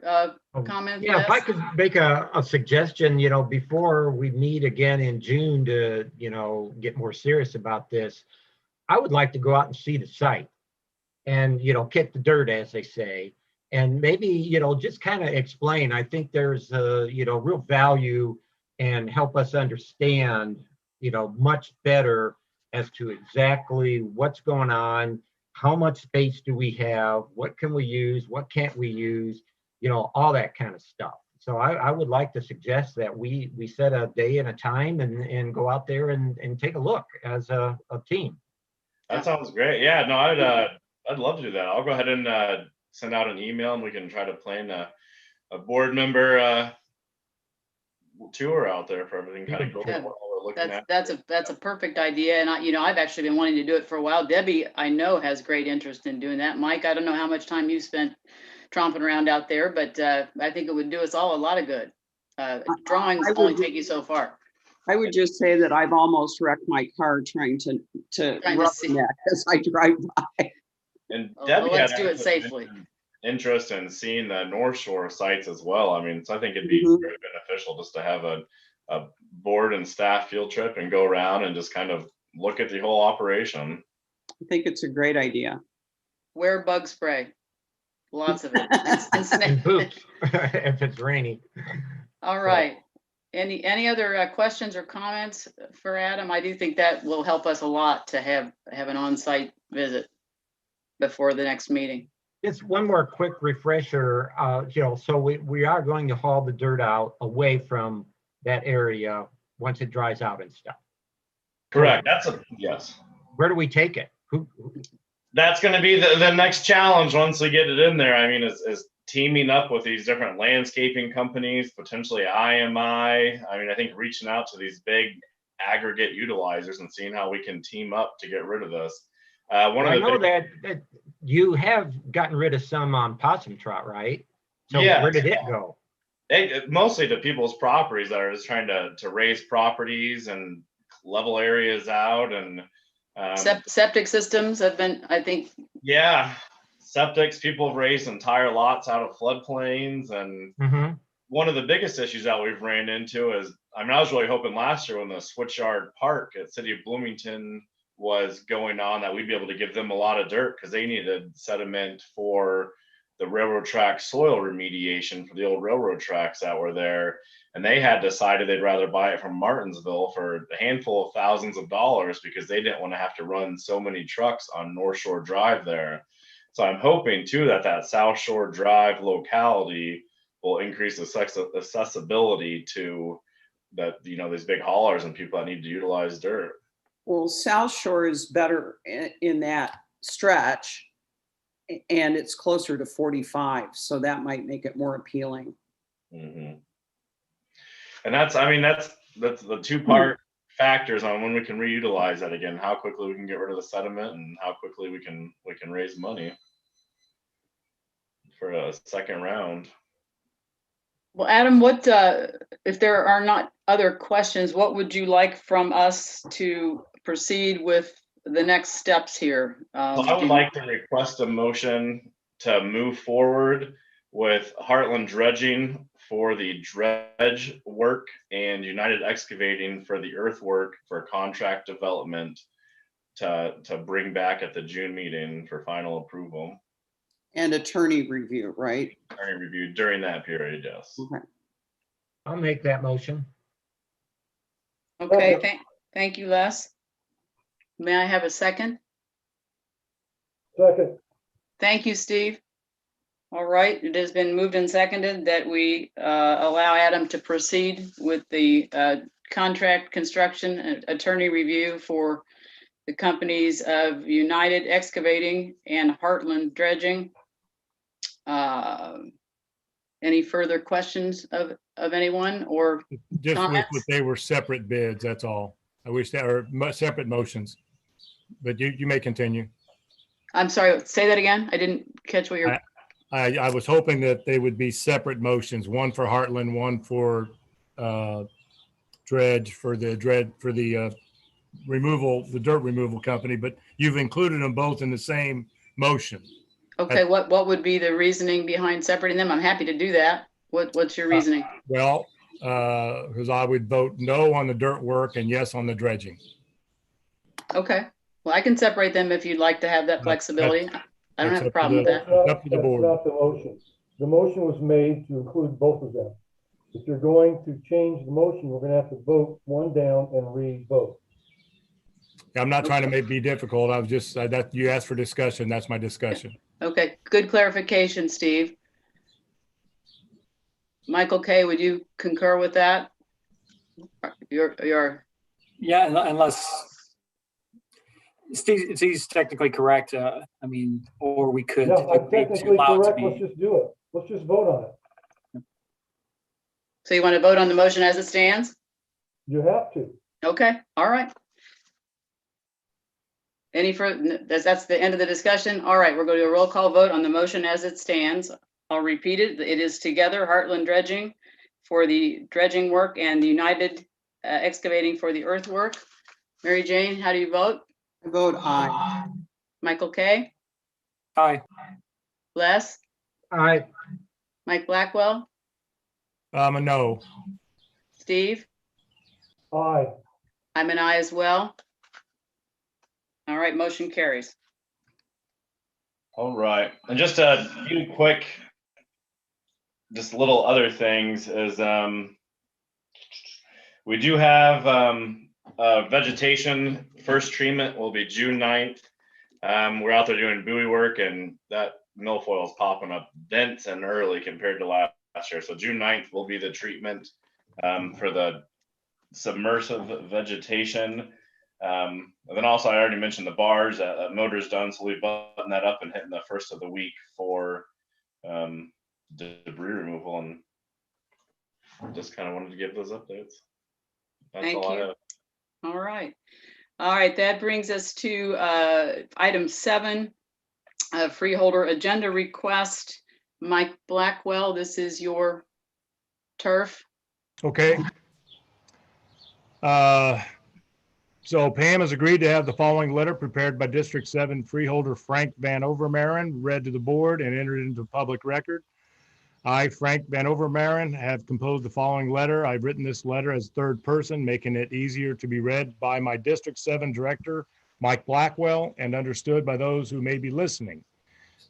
comments? Yeah, if I Les? could make a suggestion, you know, before we meet again in June to, you know, get more serious about this, I would like to go out and see the site and, you know, kick the dirt, as they say, and maybe, you know, just kind of explain. I think there's you know, real value and help us understand, you know, much better as to exactly what's going on, how much space do we have, what can we use, what can't we use, you know, all that kind of stuff. So I would like to suggest that we set a day and a time and go out there and take a look as a team. That sounds great. Yeah, no, I'd love to do that. I'll go ahead and send out an email and we can try to plan a board member tour out there for everything kind of going what we're looking at. That's a perfect idea. And you know, I've actually been wanting to do it for a while. Debbie, I know, has great interest in doing that. Mike, I don't know how much time you spent tromping around out there, but I think it would do us all a lot of good. Drawings only take you so far. I would just say that I've almost wrecked my car trying to roughneck as I drive by. And Well, Debbie let's had do it safely. interest in seeing the North Shore sites as well. I mean, so I think it'd be very beneficial just to have a board and staff field trip and go around and just kind of look at the whole operation. I think it's a great idea. Wear bug spray. Lots of it. And boots if it's rainy. All right. Any other questions or comments for Adam? I do think that will help us a lot to have an on-site visit before the next meeting. Just one more quick refresher, you know, so we are going to haul the dirt out away from that area once it dries out and stuff. Correct. Yes. Where do we take it? That's going to be the next challenge once we get it in there. I mean, is teaming up with these different landscaping companies, potentially IMI. I mean, I think reaching out to these big aggregate utilizers and seeing how we can team up to get rid of this. I know that you have gotten rid of some on Possum Trot, right? So Yes. where did it go? Mostly to people's properties that are just trying to raise properties and level areas out and Septic systems have been, I think, yeah, septics. People have raised entire lots out of floodplains, and Mm-hmm. one of the biggest issues that we've ran into is, I mean, I was really hoping last year when the Switchyard Park at City of Bloomington was going on that we'd be able to give them a lot of dirt because they needed sediment for the railroad track soil remediation for the old railroad tracks that were there. And they had decided they'd rather buy it from Martinsville for a handful of thousands of dollars because they didn't want to have to run so many trucks on North Shore Drive there. So I'm hoping too that South Shore Drive locality will increase accessibility to that, you know, these big haulers and people that need to utilize dirt. Well, South Shore is better in that stretch, and it's closer to 45, so that might make it more appealing. Mm-hmm. And that's the two-part factors on when we can reutilize that again, how quickly we can get rid of the sediment and how quickly we can raise money for a second round. well, Adam, what, if there are not other questions, what would you like from us to proceed with the next steps here? So I would like to request a motion to move forward with Heartland Dredging for the dredge work and United Excavating for the earthwork for contract development to bring back at the June meeting for final approval. And attorney review, right? Attorney review during that period, yes. Okay. I'll make that motion. Okay, thank you, Les. May I have a second? Second. Thank you, Steve. All right, it has been moved and seconded that we allow Adam to proceed with the contract construction attorney review for the companies of United Excavating and Heartland Dredging. Any further questions of anyone or Just comments? wish that they were separate bids, that's all. I wish that were separate motions. But you may continue. I'm sorry, say that again. I didn't catch what you're. I was hoping that they would be separate motions, one for Heartland, one for dredge for the removal, the dirt removal company, but you've included them both in the same motion. Okay, what would be the reasoning behind separating them? I'm happy to do that. What's your reasoning? Well, because I would vote no on the dirt work and yes on the dredging. Okay, well, I can separate them if you'd like to have that flexibility. I don't have a problem with that. It's up to the board. That's not the motion. The motion was made to include both of them. If you're going to change the motion, we're gonna have to vote one down and re-vote. I'm not trying to be difficult. I was just, that you asked for discussion. That's my discussion. Okay, good clarification, Steve. Michael K., would you concur with that? You're Yeah, unless Steve's technically correct. I mean, or we could. Yeah, I'm agree to technically allow it to correct. be- Let's just do it. Let's just vote on it. so you want to vote on the motion as it stands? You have to. Okay, all right. Any further, that's the end of the discussion. All right, we're going to do a roll call vote on the motion as it stands. I'll repeat it. It is together Heartland Dredging for the dredging work and United Excavating for the earthwork. Mary Jane, how do you vote? I vote aye. Michael K., Aye. Les, Aye. Mike Blackwell, A no. Steve? Aye. I'm an aye as well. All right, motion carries. All right, and just a few quick, just little other things is we do have vegetation first treatment will be June 9th. We're out there doing buoy work and that milfoil is popping up dense and early compared to last year. So June 9th will be the treatment for the submersive vegetation. And then also I already mentioned the bars, motor's done, so we button that up and hitting the first of the week for debris removal, and just kind of wanted to give those updates. That's Thank all you. I have. All right, that brings us to item 7, freeholder agenda request. Mike Blackwell, this is your turf. Okay. So Pam has agreed to have the following letter prepared by District 7 freeholder Frank Van Overmaren read to the board and entered into public record. I, Frank Van Overmaren, have composed the following letter. I've written this letter as third person, making it easier to be read by my District 7 director, Mike Blackwell, and understood by those who may be listening.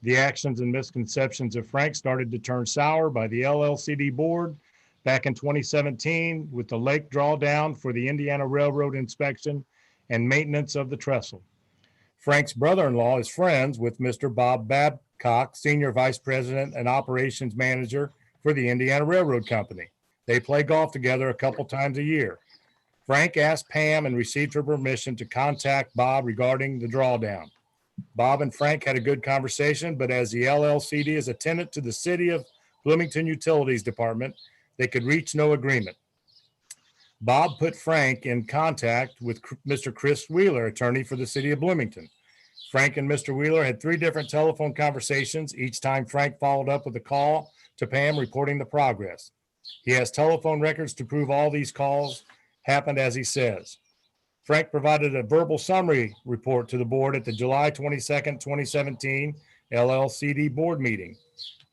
The actions and misconceptions of Frank started to turn sour by the LLCD board back in 2017 with the lake drawdown for the Indiana Railroad inspection and maintenance of the trestle. Frank's brother-in-law is friends with Mr. Bob Babcock, Senior Vice President and Operations Manager for the Indiana Railroad Company. They play golf together a couple times a year. Frank asked Pam and received her permission to contact Bob regarding the drawdown. Bob and Frank had a good conversation, but as the LLCD is a tenant to the City of Bloomington Utilities Department, they could reach no agreement. Bob put Frank in contact with Mr. Chris Wheeler, attorney for the City of Bloomington. Frank and Mr. Wheeler had 3 different telephone conversations. Each time Frank followed up with a call to Pam reporting the progress. He has telephone records to prove all these calls happened as he says. Frank provided a verbal summary report to the board at the July 22nd, 2017 LLCD board meeting.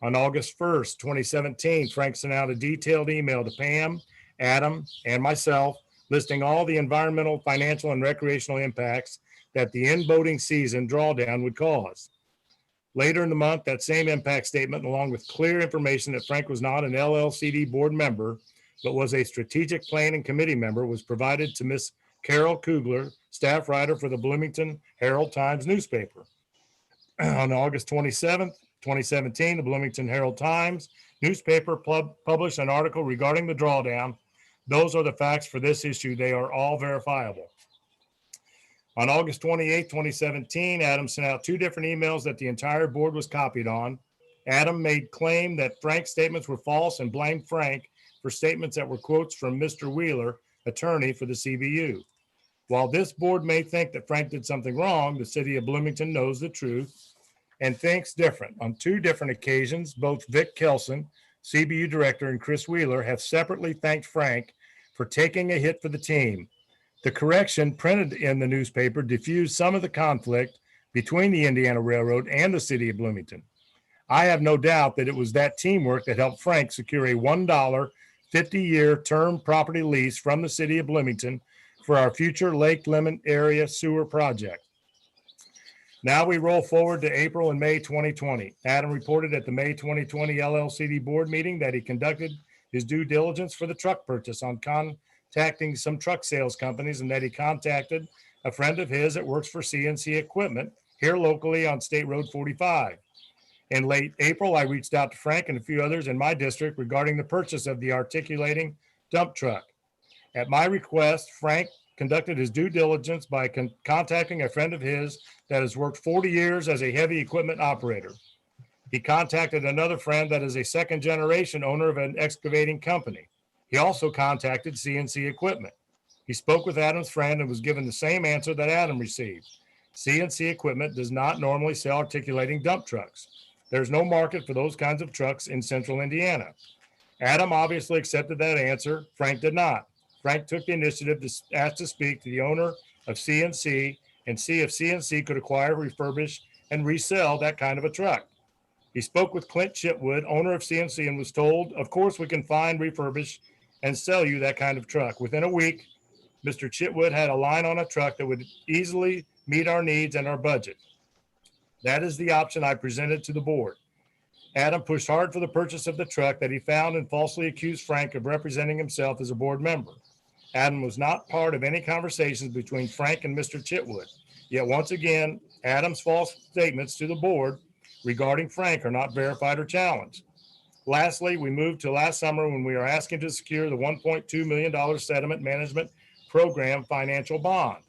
On August 1st, 2017, Frank sent out a detailed email to Pam, Adam, and myself listing all the environmental, financial, and recreational impacts that the in-boating season drawdown would cause. Later in the month, that same impact statement, along with clear information that Frank was not an LLCD board member, but was a strategic planning committee member, was provided to Ms. Carol Kugler, staff writer for the Bloomington Herald-Times newspaper. On August 27th, 2017, the Bloomington Herald-Times newspaper published an article regarding the drawdown. Those are the facts for this issue. They are all verifiable. On August 28, 2017, Adam sent out 2 different emails that the entire board was copied on. Adam made claim that Frank's statements were false and blamed Frank for statements that were quotes from Mr. Wheeler, attorney for the CBU. While this board may think that Frank did something wrong, the City of Bloomington knows the truth and thinks different. On 2 different occasions, both Vic Kelson, CBU director, and Chris Wheeler have separately thanked Frank for taking a hit for the team. The correction printed in the newspaper diffused some of the conflict between the Indiana Railroad and the City of Bloomington. I have no doubt that it was that teamwork that helped Frank secure a $1 50-year term property lease from the City of Bloomington for our future Lake Lemon area sewer project. Now we roll forward to April and May 2020. Adam reported at the May 2020 LLCD board meeting that he conducted his due diligence for the truck purchase on contacting some truck sales companies, and that he contacted a friend of his that works for CNC Equipment here locally on State Road 45. In late April, I reached out to Frank and a few others in my district regarding the purchase of the articulating dump truck. At my request, Frank conducted his due diligence by contacting a friend of his that has worked 40 years as a heavy equipment operator. He contacted another friend that is a second generation owner of an excavating company. He also contacted CNC Equipment. He spoke with Adam's friend and was given the same answer that Adam received. CNC Equipment does not normally sell articulating dump trucks. There's no market for those kinds of trucks in central Indiana. Adam obviously accepted that answer. Frank did not. Frank took the initiative to ask to speak to the owner of CNC and see if CNC could acquire, refurbish, and resell that kind of a truck. He spoke with Clint Chitwood, owner of CNC, and was told, of course, we can find, refurbish, and sell you that kind of truck. Within a week, Mr. Chitwood had a line on a truck that would easily meet our needs and our budget. That is the option I presented to the board. Adam pushed hard for the purchase of the truck that he found and falsely accused Frank of representing himself as a board member. Adam was not part of any conversations between Frank and Mr. Chitwood. Yet once again, Adam's false statements to the board regarding Frank are not verified or challenged. Lastly, we moved to last summer when we are asking to secure the $1.2 million sediment management program financial bond.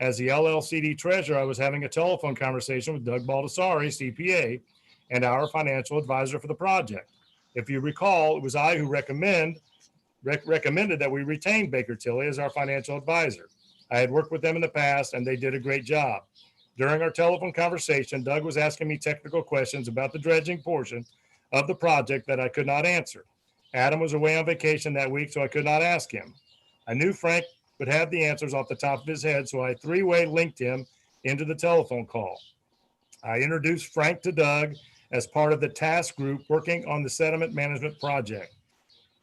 As the LLCD treasurer, I was having a telephone conversation with Doug Baldessari, CPA, and our financial advisor for the project. If you recall, it was I who recommended that we retain Baker Tilly as our financial advisor. I had worked with them in the past and they did a great job. During our telephone conversation, Doug was asking me technical questions about the dredging portion of the project that I could not answer. Adam was away on vacation that week, so I could not ask him. I knew Frank would have the answers off the top of his head, so I three-way linked him into the telephone call. I introduced Frank to Doug as part of the task group working on the sediment management project.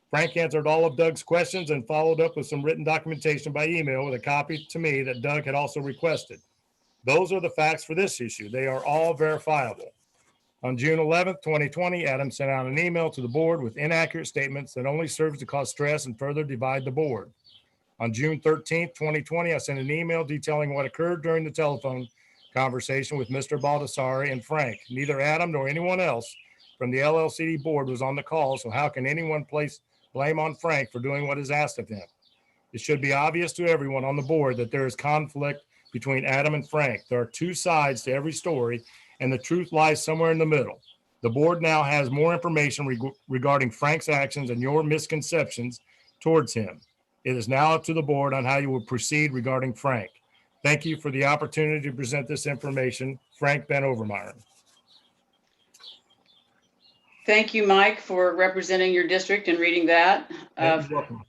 Frank answered all of Doug's questions and followed up with some written documentation by email with a copy to me that Doug had also requested. Those are the facts for this issue. They are all verifiable. On June 11th, 2020, Adam sent out an email to the board with inaccurate statements that only serves to cause stress and further divide the board. On June 13th, 2020, I sent an email detailing what occurred during the telephone conversation with Mr. Baldessari and Frank. Neither Adam nor anyone else from the LLCD board was on the call, so how can anyone place blame on Frank for doing what is asked of him? It should be obvious to everyone on the board that there is conflict between Adam and Frank. There are two sides to every story, and the truth lies somewhere in the middle. The board now has more information regarding Frank's actions and your misconceptions towards him. It is now up to the board on how you will proceed regarding Frank. Thank you for the opportunity to present this information. Frank Ben Overmeyer. Thank you, Mike, for representing your district and reading that. You're welcome.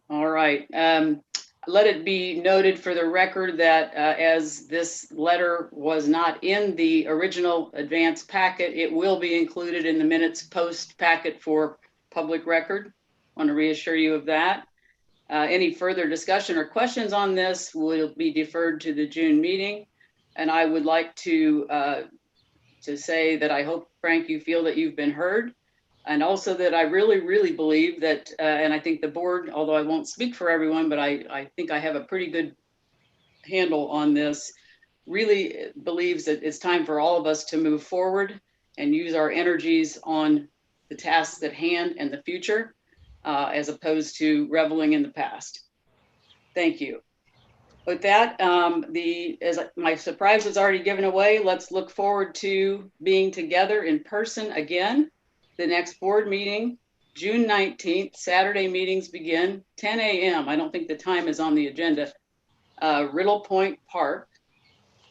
All right. Let it be noted for the record that as this letter was not in the original advance packet, it will be included in the minutes post packet for public record. I want to reassure you of that. Any further discussion or questions on this will be deferred to the June meeting. And I would like to say that I hope, Frank, you feel that you've been heard. And also that I really, really believe that, and I think the board, although I won't speak for everyone, but I think I have a pretty good handle on this, really believes that it's time for all of us to move forward and use our energies on the tasks at hand and the future, as opposed to reveling in the past. Thank you. With that, as my surprise was already given away, let's look forward to being together in person again. The next board meeting, June 19th, Saturday meetings begin 10 a.m. I don't think the time is on the agenda. Riddle Point Park.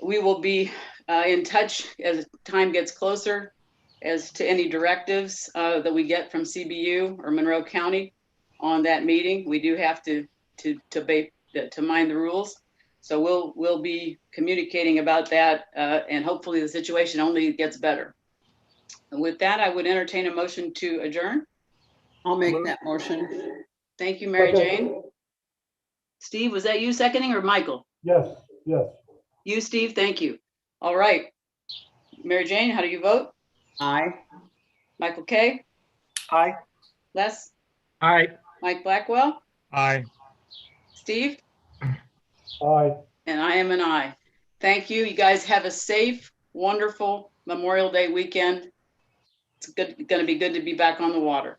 We will be in touch as time gets closer as to any directives that we get from CBU or Monroe County on that meeting. We do have to mind the rules. So we'll be communicating about that and hopefully the situation only gets better. And with that, I would entertain a motion to adjourn. I'll make that motion. Thank you, Mary Jane. Steve, was that you seconding or Michael? Yes, yes. You, Steve, thank you. All right. Mary Jane, how do you vote? Aye. Michael K? Aye. Les? Aye. Mike Blackwell? Aye. Steve? Aye. And I am an aye. Thank you. You guys have a safe, wonderful Memorial Day weekend. It's going to be good to be back on the water.